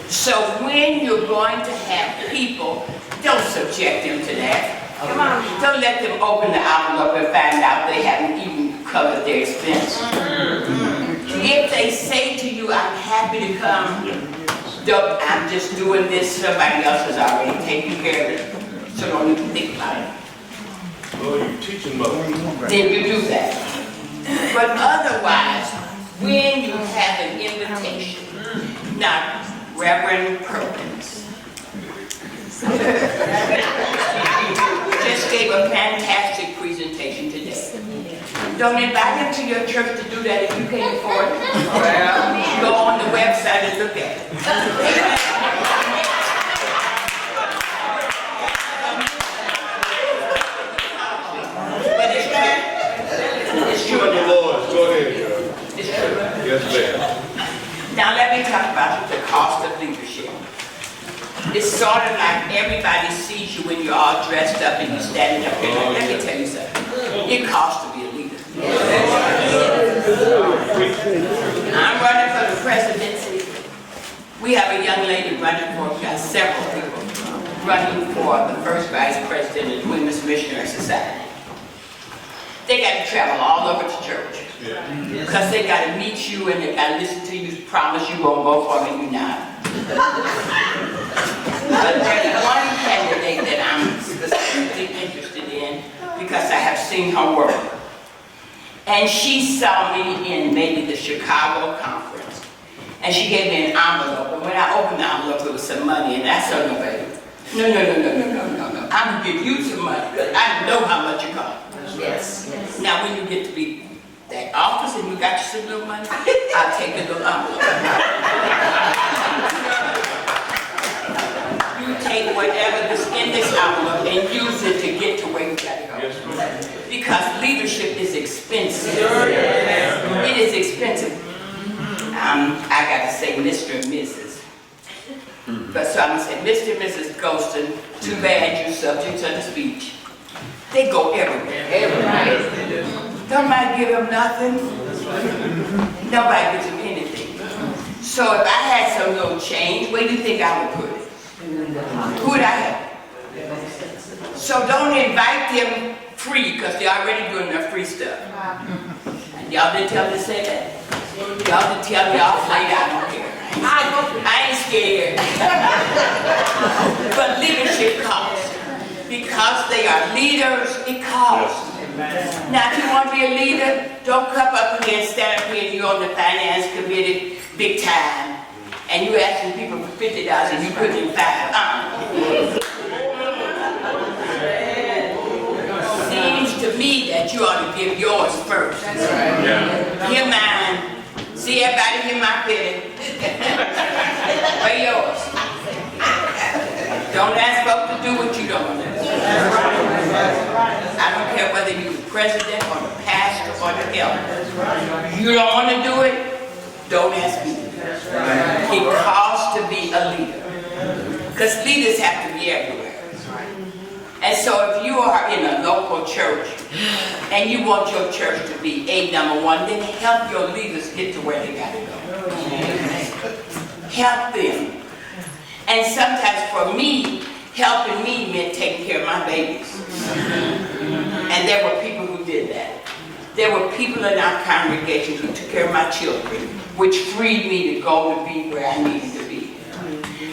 So when you're going to have people, don't subject them to that. Come on. Don't let them open the envelope and find out they haven't even cover their expense. If they say to you, I'm happy to come, I'm just doing this, somebody else has already taken care of it, so don't even think about it. Oh, you teaching mother. Then you do that. But otherwise, when you have an invitation, now, Reverend Perkins just gave a fantastic presentation today. Don't invite him to your church to do that if you can't afford it. Go on the website and look at it. But it's true. It's true. Delores, go ahead. It's true. Yes, ma'am. Now let me talk about the cost of leadership. It's sort of like everybody sees you when you're all dressed up and you're standing up here. Let me tell you something. It costs to be a leader. I'm running for the presidency. We have a young lady running for, we got several people running for the first vice president of the Women's Missionary Society. They got to travel all over to church. Because they got to meet you and they got to listen to you, promise you won't vote for me, you not. But there's one candidate that I'm specifically interested in because I have seen her work. And she saw me in maybe the Chicago conference. And she gave me an envelope. And when I opened the envelope, there was some money. And I said, no, baby. No. I'm going to give you some money because I know how much it costs. Yes. Now, when you get to be that office and you got your some little money, I'll take the little envelope. You take whatever is in this envelope and use it to get to where you got to go. Because leadership is expensive. It is expensive. I got to say Mr. and Mrs. But so I'm going to say Mr. and Mrs. Ghoston, too bad you're subject to the speech. They go everywhere. Nobody give them nothing. Nobody gives them anything. So if I had some little change, where do you think I would put it? Who would I have? So don't invite them free because they're already doing their free stuff. And y'all didn't tell me to say that. Y'all didn't tell me y'all played, I don't care. I ain't scared. But leadership costs. Because they are leaders, it costs. Now, if you want to be a leader, don't come up here and stand up here and you're on the finance committee big time. And you're asking people for $50 and you put in $5. Seems to me that you ought to give yours first. Hear mine. See everybody hear my pity. Where yours? Don't ask folks to do what you don't do. I don't care whether you're the president or the pastor or the elder. You don't want to do it, don't ask me. It costs to be a leader. Because leaders have to be everywhere. And so if you are in a local church and you want your church to be #1, then help your leaders get to where they got to go. Help them. And sometimes for me, helping me meant taking care of my babies. And there were people who did that. There were people in our congregation who took care of my children, which freed me to go and be where I needed to be.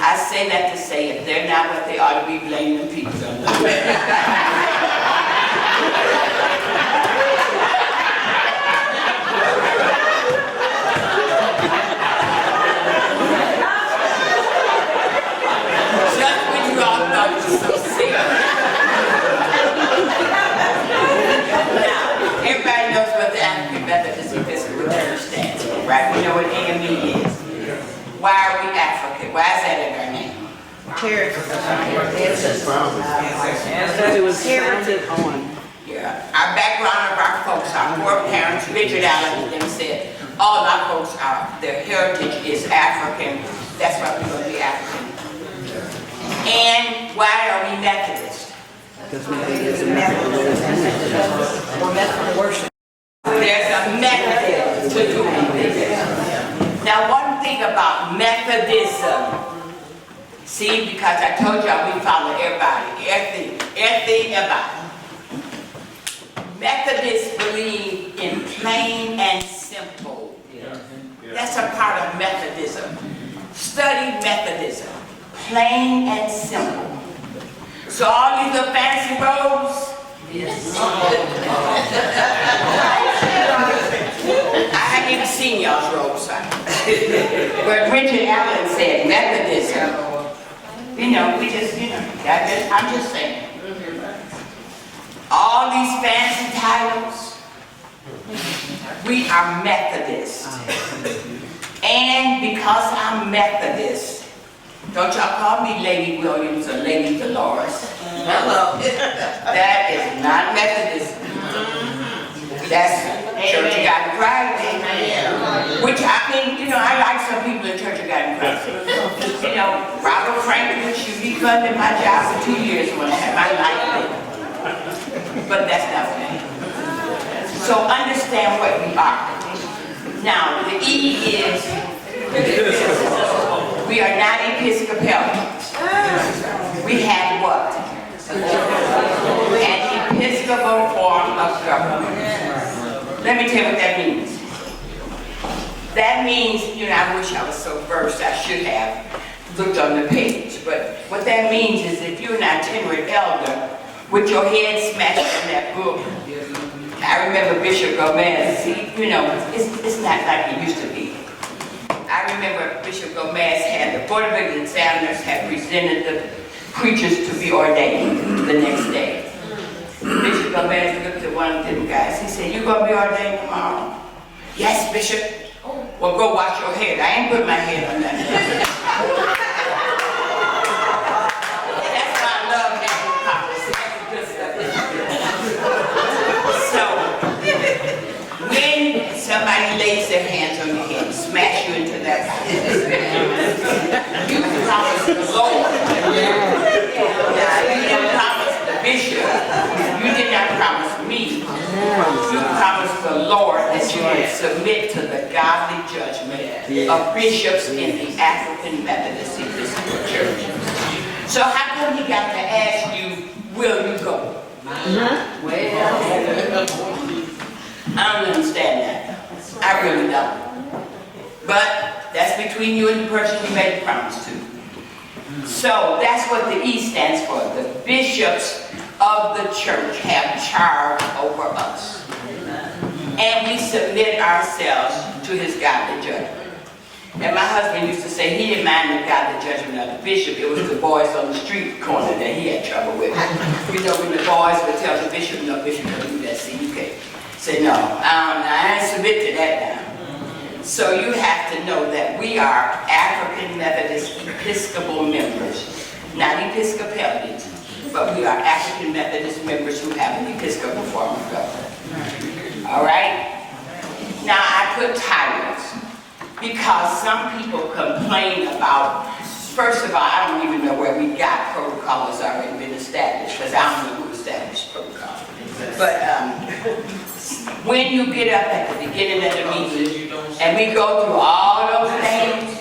I say that to say if they're not what they ought to be, blame them people. Everybody knows what the African Methodist Episcopal Church stands for, right? We know what AME is. Why are we African? Why is that in our name? Heritage. It was founded on. Yeah. Our background of our folks, our foreparents, Richard Allen and them said, all our folks are, their heritage is African. That's why we're going to be African. And why are we Methodist? Because we think it's a method worship. There's a method to doing this. Now, one thing about Methodism, see, because I told y'all we follow everybody, everything about. Methodists believe in plain and simple. That's a part of Methodism. Study Methodism. Plain and simple. So all these little fancy robes, I haven't even seen y'all's robes, son. But Richard Allen said Methodism. You know, we just, I'm just saying. All these fancy titles, we are Methodist. And because I'm Methodist, don't y'all call me Lady Williams or Lady Delores. Hello. That is not Methodist. That's Church of God in Christ. Which I mean, I like some people in Church of God in Christ. Robert Franklin should be funding my job for 2 years when I had my life lived. But that's not me. So understand what we are. Now, the E is, we are not Episcopalians. We have what? An Episcopal form of government. Let me tell you what that means. That means, I wish I was so versed, I should have looked on the page. But what that means is if you're an itinerant elder, with your head smashed in that book, I remember Bishop Gomez, it's not like it used to be. I remember Bishop Gomez had the Board of Examiners had presented the preachers to be ordained the next day. Bishop Gomez looked at one of them guys. He said, "You gonna be ordained tomorrow?" "Yes, Bishop." "Well, go wash your head." "I ain't put my head on that." That's why I love having hypocrisy. That's the good stuff. So, when somebody lays their hands on your head and smash you into that you promise the Lord. Now, you didn't promise the bishop. You did not promise me. You promised the Lord that you would submit to the godly judgment of bishops in the African Methodist Episcopal Church. So how come he got to ask you, will you go? I don't understand that. I really don't. But that's between you and the person you made the promise to. So that's what the E stands for. The bishops of the church have charge over us. And we submit ourselves to his godly judgment. And my husband used to say he didn't mind the godly judgment of the bishop. It was the boys on the street corner that he had trouble with. When the boys would tell the bishop, "No, bishop, don't do that, see, you can't." Say, "No, I ain't submit to that now." So you have to know that we are African Methodist Episcopal members, not Episcopalians, but we are African Methodist members who have an Episcopal form of government. All right? Now I put titles because some people complain about, first of all, I don't even know where we got protocol has already been established, because I don't know who established protocol. But when you get up at the beginning of the meeting and we go through all those names,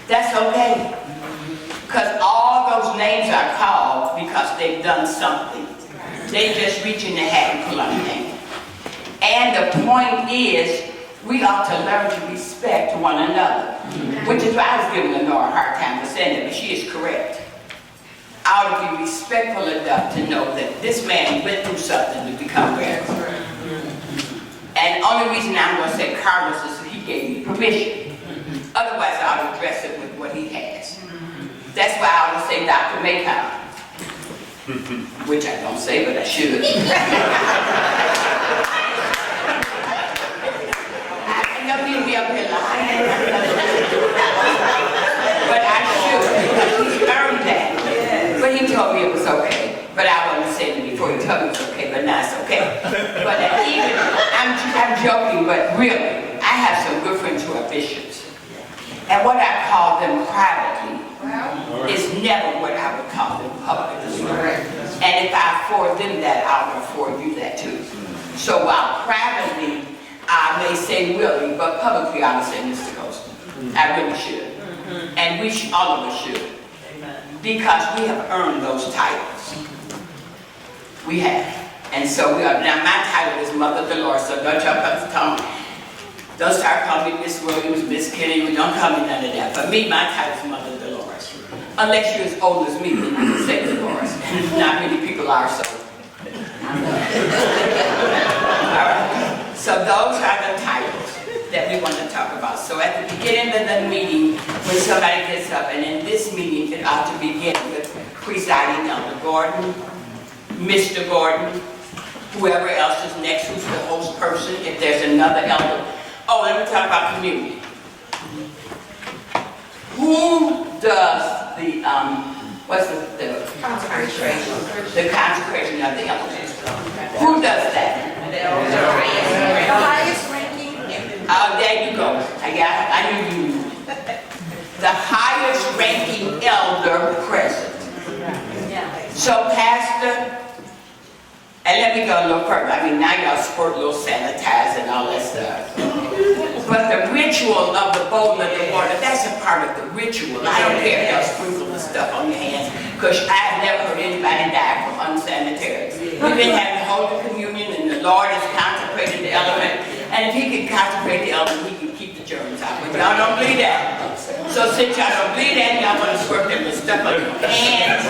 that's okay. Because all those names are called because they've done something. They just reach in the hat and pull out a name. And the point is, we ought to learn to respect one another. Which is why I was giving Lenore a hard time for saying that, but she is correct. I ought to be respectful enough to know that this man went through something to become reverend. And the only reason I'm going to say Carlos is that he gave me permission. Otherwise, I ought to address it with what he has. That's why I ought to say Dr. Maycon. Which I don't say, but I should. I know he'll be up here lying. But I should. He's earned that. But he told me it was okay. But I wasn't saying it before he told me it was okay, but now it's okay. But even, I'm joking, but really, I have some good friends who are bishops. And what I call them privately is never what I would call them publicly. And if I afford them that, I'll afford you that too. So while privately, I may say Willie, but publicly I would say Mr. Costa. I really should. And we should, all of us should. Because we have earned those titles. We have. And so we are, now my title is Mother Delores, so don't y'all come, don't start calling me Miss Williams, Miss Kenny, don't call me none of that. For me, my title is Mother Delores. Unless you're as old as me, then you can say Delores. Not many people are, so. All right. So those are the titles that we want to talk about. So at the beginning of the meeting, when somebody gets up, and in this meeting, it ought to begin with presiding Elder Gordon, Mr. Gordon, whoever else is next, who's the host person, if there's another elder. Oh, let me talk about communion. Who does the, what's the consecration of the elders? Who does that? The highest ranking. Oh, there you go. I knew you knew. The highest ranking elder present. So Pastor, and let me go a little further. I mean, now y'all squirt a little sanitize and all that stuff. But the ritual of the bowl of the water, that's a part of the ritual. I don't care if y'all sprinkle the stuff on your hands, because I've never heard anybody die from unsanitary. We've been having Holy Communion, and the Lord is consecrating the element. And if He can consecrate the element, He can keep the germs out. But y'all don't believe that. So since y'all don't believe that, y'all want to squirt them with stuff on your hands.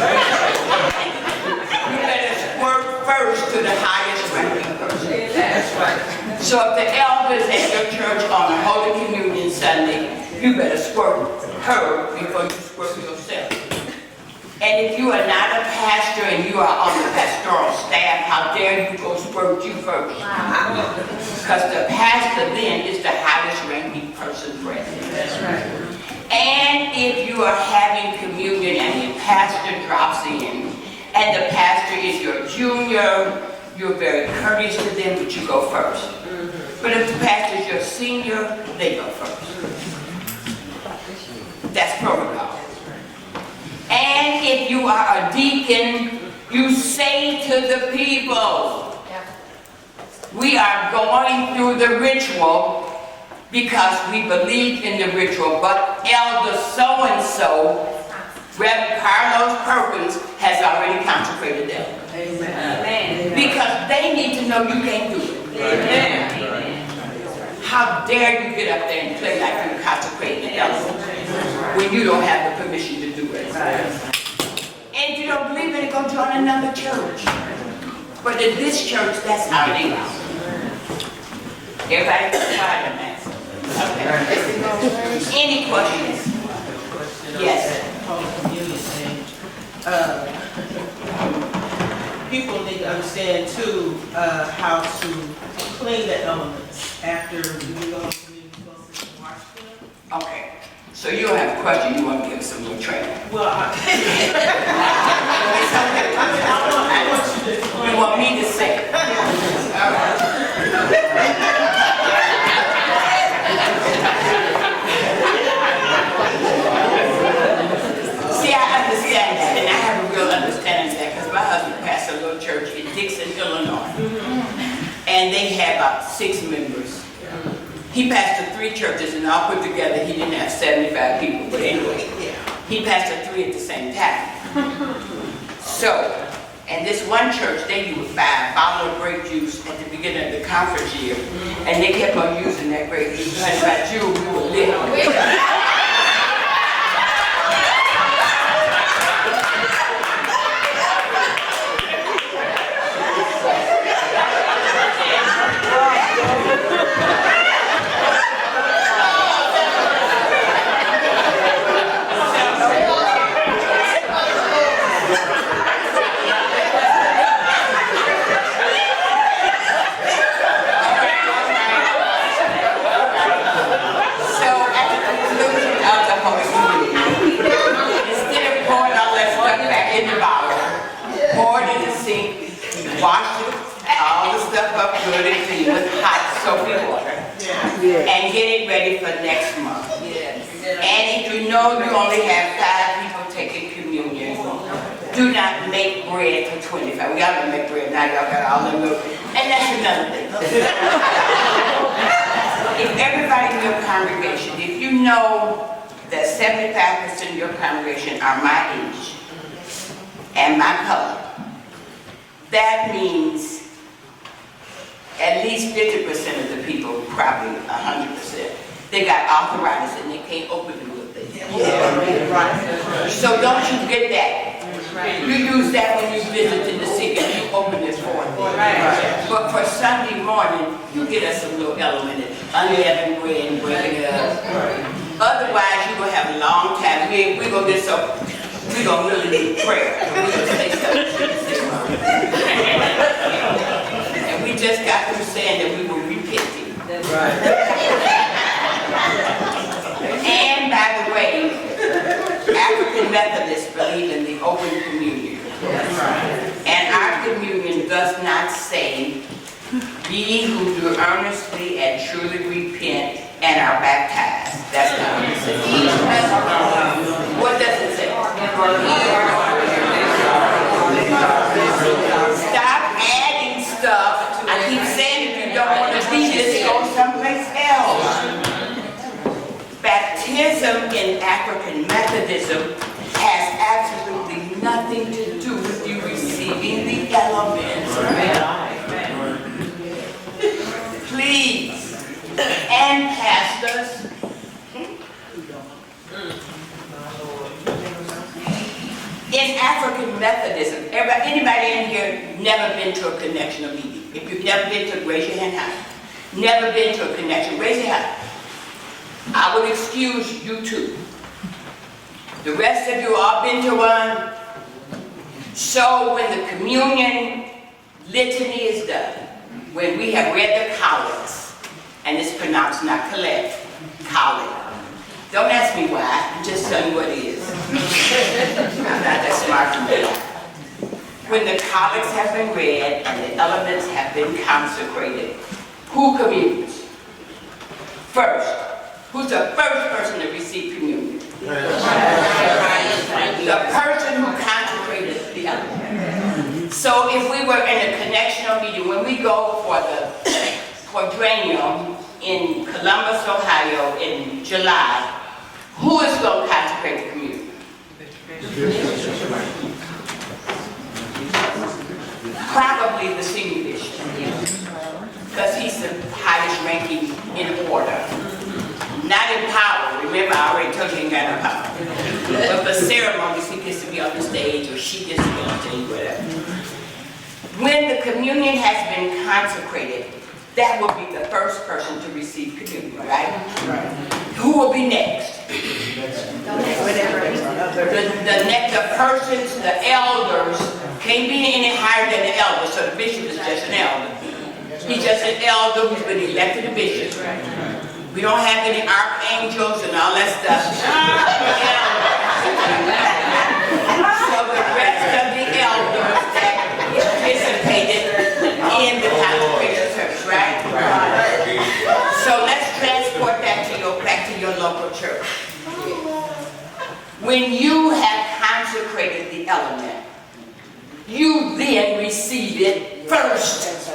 You better squirt first to the highest ranking person. That's right. So if the elders at your church on a Holy Communion Sunday, you better squirt her before you squirt yourself. And if you are not a pastor and you are on the pastoral staff, how dare you go squirt you first? Because the pastor then is the highest ranking person present. That's right. And if you are having communion and the pastor drops in, and the pastor is your junior, you're very courteous to them, but you go first. But if the pastor is your senior, they go first. That's protocol. And if you are a deacon, you say to the people, we are going through the ritual because we believe in the ritual, but Elder so-and-so, Reverend Carlos Perkins, has already consecrated them. Amen. Because they need to know you can't do it. Amen. How dare you get up there and play like you're consecrating the elder when you don't have the permission to do it. And if you don't believe it, go join another church. But in this church, that's how it is. Everybody quiet on that. Okay. Any questions? Yes. People need to understand too how to clean the elements after you go to wash them. Okay. So you don't have a question, you want to give us some more training. Well, You want me to say it? All right. See, I understand that, and I have a real understanding of that, because my husband pastored a little church in Dixon, Illinois. And they had about 6 members. He pastored 3 churches, and all put together, he didn't have 75 people. But anyway, he pastored 3 at the same time. So, and this one church, they would buy a bottle of grape juice at the beginning of the conference year, and they kept on using that grape juice. Because by June, we were lit. Wash all the stuff up good and clean with hot soapy water, and get it ready for next month. And if you know you only have 5 people taking communion, do not make bread for 25. We gotta make bread now, y'all got all the little, and that's another thing. If everybody in your congregation, if you know that 75% of your congregation are my age and my color, that means at least 50% of the people, probably 100%, they got arthritis and they can't open the little thing. So don't you get that. You use that when you visit the sick and you open this for them. But for Sunday morning, you get us some little element, unleavened bread and break it up. Otherwise, you're going to have a long time. We're going to get so, we're going to really need prayer. We're going to say something. And we just got through saying that we were repenting. That's right. And by the way, African Methodists believe in the open communion. And our communion does not say, "Ye who do earnestly and truly repent and are baptized." That's not what it says. What does it say? Stop adding stuff. I keep saying if you don't want to be this, go someplace else. Baptism in African Methodism has absolutely nothing to do with you receiving the elements. Please, and pastors, in African Methodism, anybody in here never been to a connectional meeting? If you've never been to, raise your hand high. Never been to a connection, raise your hand. I would excuse you too. The rest of you all been to one. So when the communion litany is done, when we have read the collects, and it's pronounced not collect, collect. Don't ask me why, I'm just telling you what it is. I'm not that smart for me. When the collects have been read and the elements have been consecrated, who communes? First. Who's the first person to receive communion? The person who consecrated the element. So if we were in a connectional meeting, when we go for the quadrennial in Columbus, Ohio in July, who is going to consecrate the communion? Probably the senior bishop, because he's the highest ranking in order. Not in power. Remember, I already told you he ain't got no power. But for ceremonies, he gets to be on the stage, or she gets to be on the stage, whatever. When the communion has been consecrated, that will be the first person to receive communion, right? Who will be next? The persons, the elders, can't be any higher than the elder, so the bishop is just an elder. He's just an elder who's been elected a bishop. We don't have any archangels and all that stuff. So the rest of the elders that participated in the consecration service, right? So let's transport that to back to your local church. When you have consecrated the element, you then receive it first,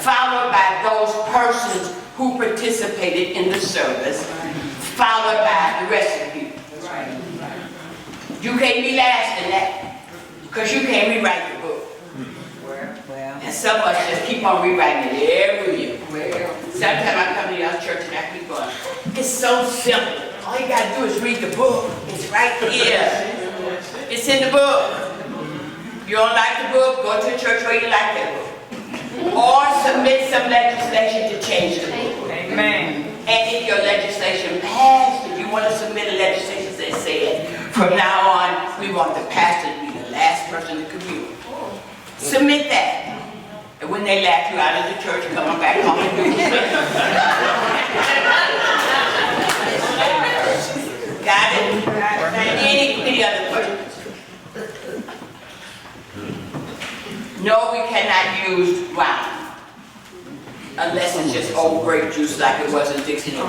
followed by those persons who participated in the service, followed by the rest of you. You can't be last in that, because you can't rewrite the book. And some of us just keep on rewriting it every year. Sometimes I come to y'all church and I keep going, it's so simple. All you got to do is read the book. It's right here. It's in the book. You don't like the book, go to a church where you like that book. Or submit some legislation to change the book. Amen. And if your legislation passed, if you want to submit a legislation that says, from now on, we want the pastor to be the last person to commune. Submit that. And when they laugh you out of the church, come on back home and do it. Got it? Any other questions? No, we cannot use wine. Unless it's just old grape juice like it was in Dixie. No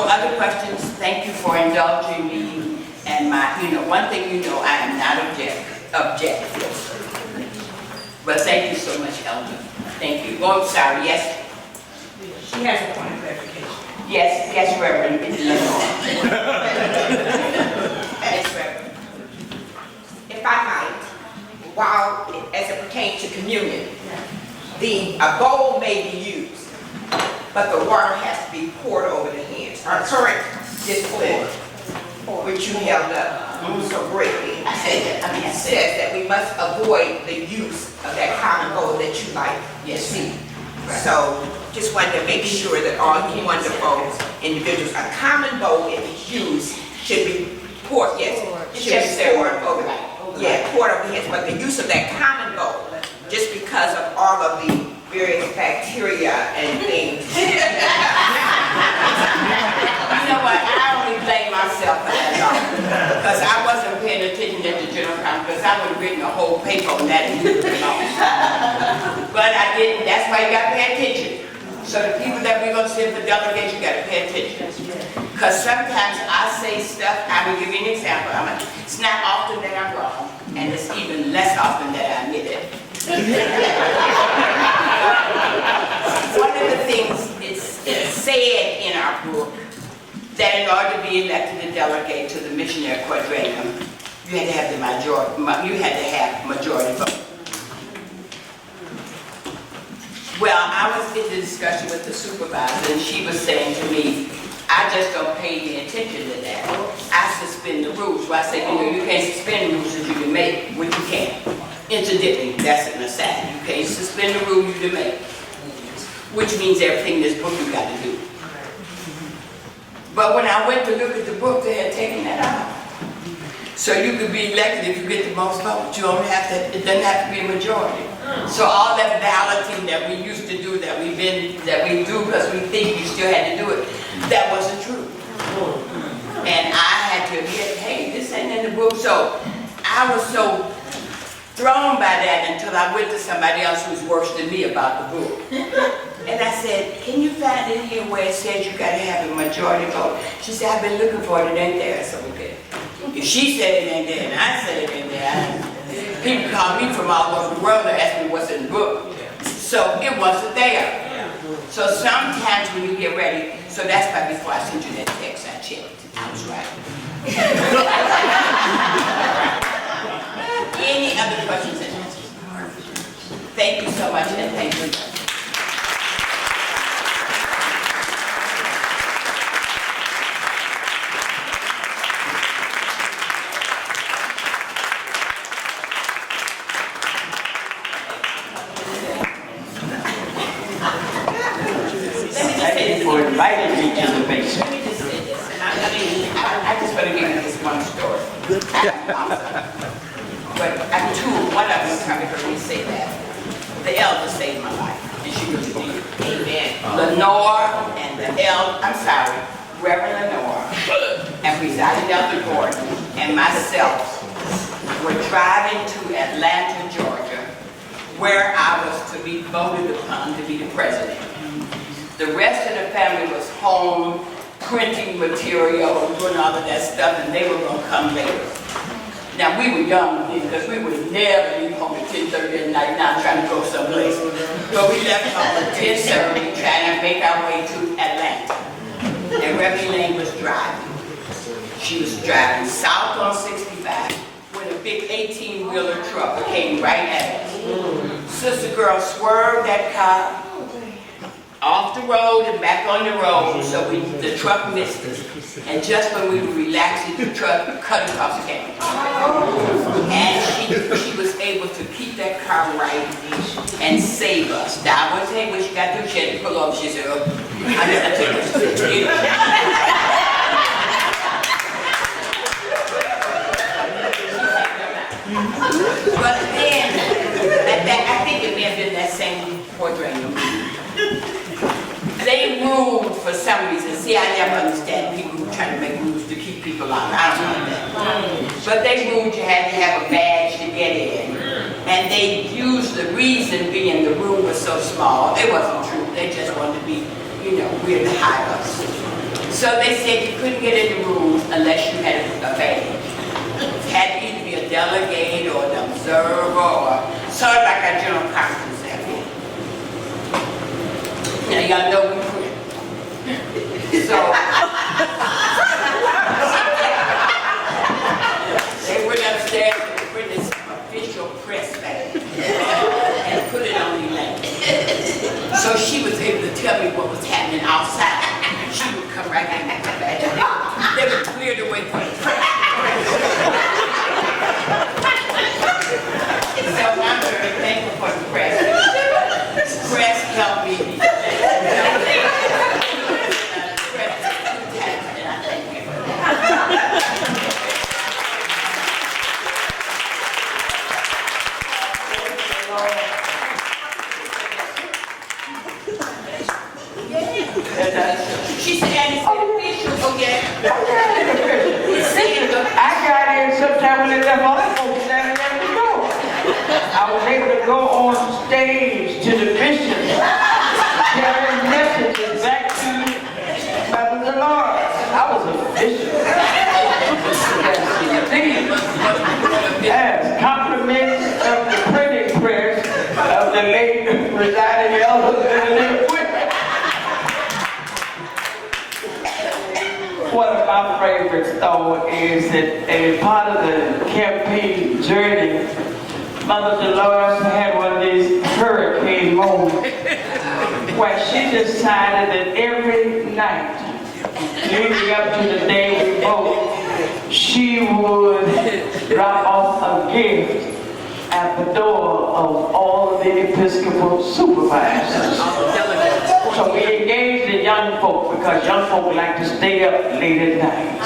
other questions? Thank you for indulging me. And one thing I am not objective. But thank you so much, Elder. Thank you. Oh, sorry, yes? She has a point of clarification. Yes, Reverend. Yes, Reverend. If I might, while as it pertains to a bowl may be used, but the water has to be poured over the hands. Our current discipline, which you held up so greatly, says that we must avoid the use of that common bowl that you like to see. So just wanted to make sure that all you wonderful individuals, a common bowl, if it's used, should be poured, yes, it should be poured over, poured over the hands, but the use of that common bowl, just because of all of the various bacteria and things. You know what, I only blame myself for that, because I wasn't paying attention at the general conference, because I would have written a whole paper on that and leave it alone. But I didn't, that's why you got to pay attention. So the people that we're going to send for delegates, you got to pay attention. Because sometimes I say stuff, I will give you an example. It's not often that I'm wrong, and it's even less often that I admit it. One of the things it's said in our book that in order to be elected a delegate to the missionary quadrennium, you had to have the majority vote. Well, I was in the discussion with the supervisor, and she was saying to me, I just don't pay any attention to that. I suspend the rules. So I say, you can't suspend rules if you can make what you can. Incidentally, that's an aside. You can't suspend the rule you can make, which means everything in this book you got to do. But when I went to look at the book, they had taken that out. So you could be elected if you get the most votes. You only have to, it doesn't have to be a majority. So all that balloting that we used to do, that we do because we think you still had to do it, that wasn't true. And I had to admit, hey, this ain't in the book. So I was so thrown by that until I went to somebody else who's worse than me about the book. And I said, can you find it here where it says you got to have a majority vote? She said, I've been looking for it, it ain't there. I said, okay. If she said it ain't there, and I said it ain't there, people call me from all over the world to ask me what's in the book. So it wasn't there. So sometimes when you get ready, so that's why before I sent you that text, I checked. I was right. Any other questions and answers? Thank you so much, and thank you. For inviting me to the basement. Let me just say this, and I just want to give you this one story. But I'm two, one of them probably heard me say that. The elder saved my life, and she really did. Amen. Lenore and Reverend Lenore, and Presiding Elder Gordon, and myself were driving to Atlanta, Georgia, where I was to be voted upon to be the president. The rest of the family was home, printing material, doing all of that stuff, and they were going to come later. Now, we were young then, because we would never leave home at 10:30 at night, now trying to go someplace. But we left home at 10:30, trying to make our way to Atlanta. And Reverend Lane was driving. She was driving south on 65 when a big 18-wheeler truck came right at us. Sister girl swerved that car off the road and back on the road, so the truck missed us. And just when we were relaxing, the truck cut across the camera. And she was able to keep that car right and save us. Now, I would say when she got through, she had to pull over. She said, oh, I gotta take this. But then, I think it may have been that same quadrennial meeting. They ruled for some reason. See, I never understand people who try to make rules to keep people out. I don't know that. But they ruled you had to have a badge to get in. And they used the reason being the room was so small. It wasn't true. They just wanted to be, we're the high ups. So they said you couldn't get in the room unless you had a badge. It had to either be a delegate or an observer or sort of like our general conference. Now y'all know we quit. So they went upstairs and printed some official press back and put it on the lane. to wait for the press. So I'm very thankful for the press. Press helped me. And I thank you for that. She said, and it's official, oh yeah. I got in sometime when they left all the folks standing at the door. I was able to go on stage to the bishop, carrying messages back to Mother Delores. I was a bishop. Yes, compliments of the printing press of the late presiding elder and the equipment. One of my favorites, though, is that a part of the campaign journey, Mother Delores had one of these hurricane moments where she decided that every night, leading up to the day we vote, she would drop off a gift at the door of all of the Episcopal supervisors. So we engaged the young folk because young folk like to stay up late at night.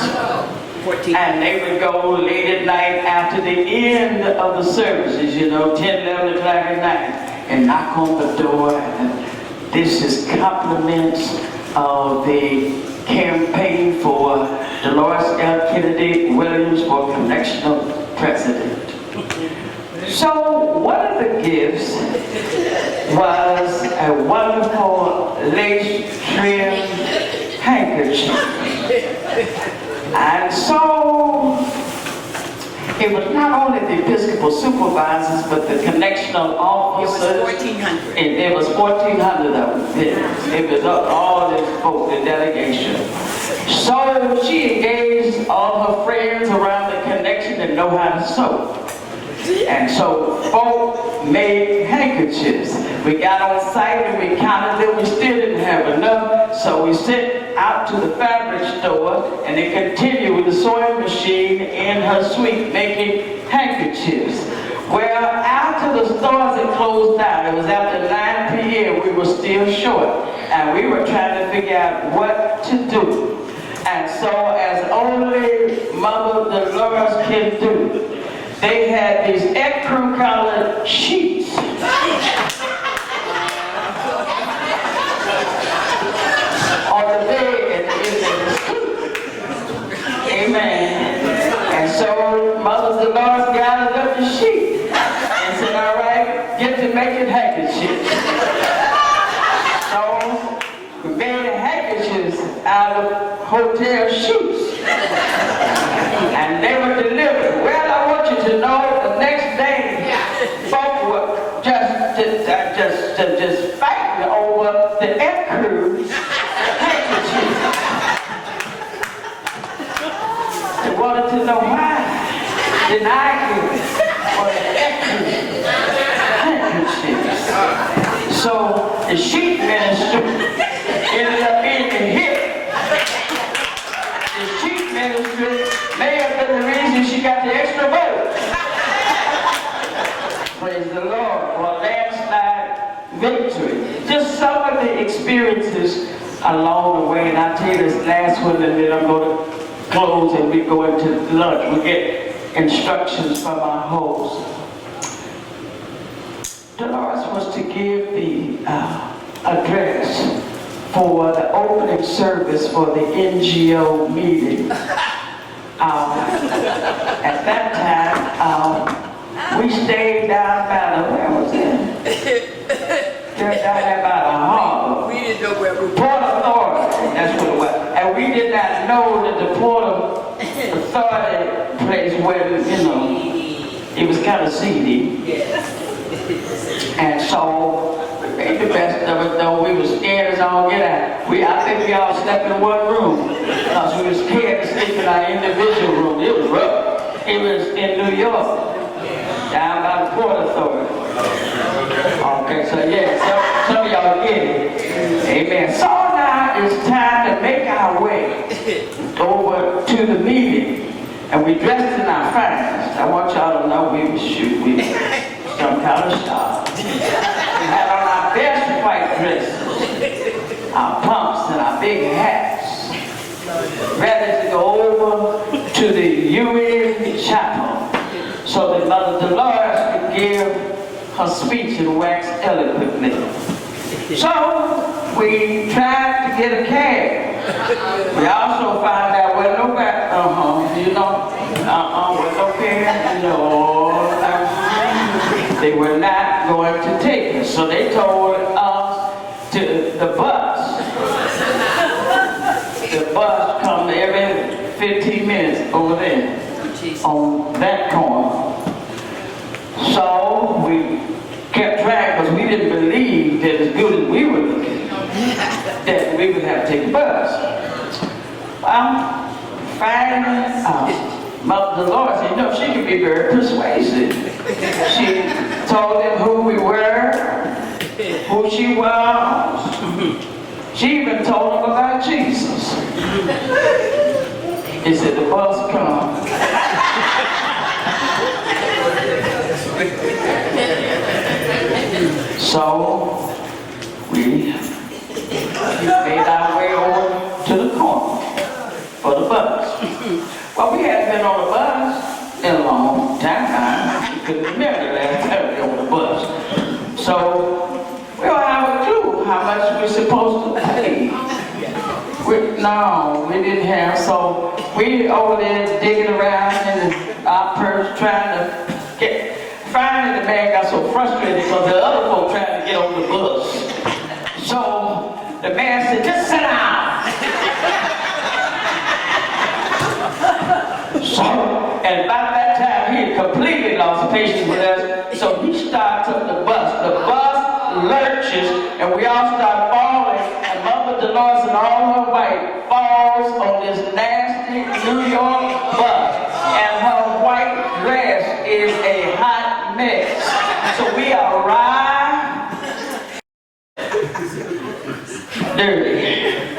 And they would go late at night after the end of the services, 10, 11 o'clock at night, and knock on the door. And this is compliments of the campaign for Delores L. Kennedy Williams for Congressional President. So one of the gifts was a wonderful lace trim handkerchief. And so it was not only the Episcopal supervisors, but the connectional officers. It was 1,400. It was 1,400 of them. It was all this folk, the delegation. So she engaged all her friends around the connection that know how to sew. And so folk made handkerchiefs. We got on site and we counted them. We still didn't have enough. So we sent out to the fabric store and they continued with the sewing machine in her suite making handkerchiefs. Well, after the stores had closed down, it was after 9 p.m., we were still short. And we were trying to figure out what to do. And so as only Mother Delores can do, they had these ecru colored sheets. On the bed and in the street. Amen. And so Mother Delores gathered up the sheet and said, all right, get to making handkerchiefs. So we made handkerchiefs out of hotel sheets. And they were delivered. Well, I want you to know the next day, folk were just fighting over the ecru handkerchief. They wanted to know why didn't I get for the ecru handkerchief. So the sheet minister ended up being the hit. The sheet ministry may have been the reason she got the extra vote. Praise the Lord for a landslide victory. Just some of the experiences along the way, and I'll tell you this last one, and then I'm going to close and we go into lunch. We get instructions from our host. Delores was to give the address for the opening service for the NGO meeting. At that time, we stayed down by the, where was it? Down there by the harbor. We didn't know where we were. Port Authority, that's what it was. And we did not know that the Port Authority place where, it was kind of seedy. Yes. And so, we made the best of it, though. We were scared as all get out. I think we all slept in one room, because we were scared to sleep in our individual room. It was rough. It was in New York, down by the Port Authority. Okay, so yeah, some of y'all get it. Amen. So now, now it's time to make our way over to the meeting. And we dressed in our finest. I want y'all to know we were some kind of style. We had on our best white dresses, our pumps and our big hats, ready to go over to the UN chapel so that Mother Delores could give her speech and wax eloquently. So we tried to get a cab. We also found out with no cab, with no cab, they were not going to take us. So they told us to the bus. The bus comes every 15 minutes over there on that corner. So we kept track because we didn't believe that as good as we were looking, that we would have to take a bus. Well, finally, Mother Delores said, she could be very persuasive. She told them who we were, who she was. She even told them about Jesus. He said, the bus comes. So we made our way over to the corner for the bus. Well, we hadn't been on the bus in a long time. We couldn't remember the last time we were on the bus. So we don't have a clue how much we're supposed to pay. We didn't have. So we over there digging around in our purse trying to get. Finally, the man got so frustrated because the other folk trying to get on the bus. So the man said, just sit down. So, and about that time, he had completely lost patience with us. So he starts up the bus. The bus lurches, and we all start falling. And Mother Delores and all her white falls on this nasty New York bus. And her white dress is a hot mess. So we arrive dirty.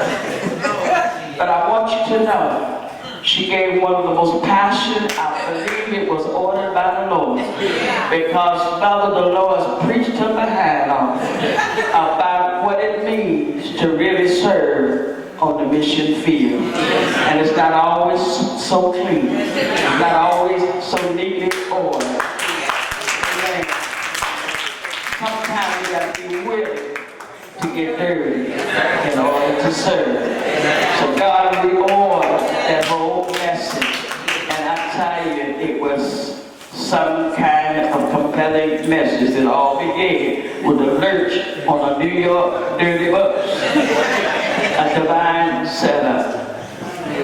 But I want you to know, she gave one of the most passionate, I believe it was ordered by the Lord, because Mother Delores preached her behind on about what it means to really serve on the mission field. And it's not always so clean. It's not always so neatly ordered. Sometimes you got to be willing to get dirty in order to serve. So God reward that whole message. And I tell you, it was some kind of compelling message that all began with a lurch on a New York dirty bus. A divine setup.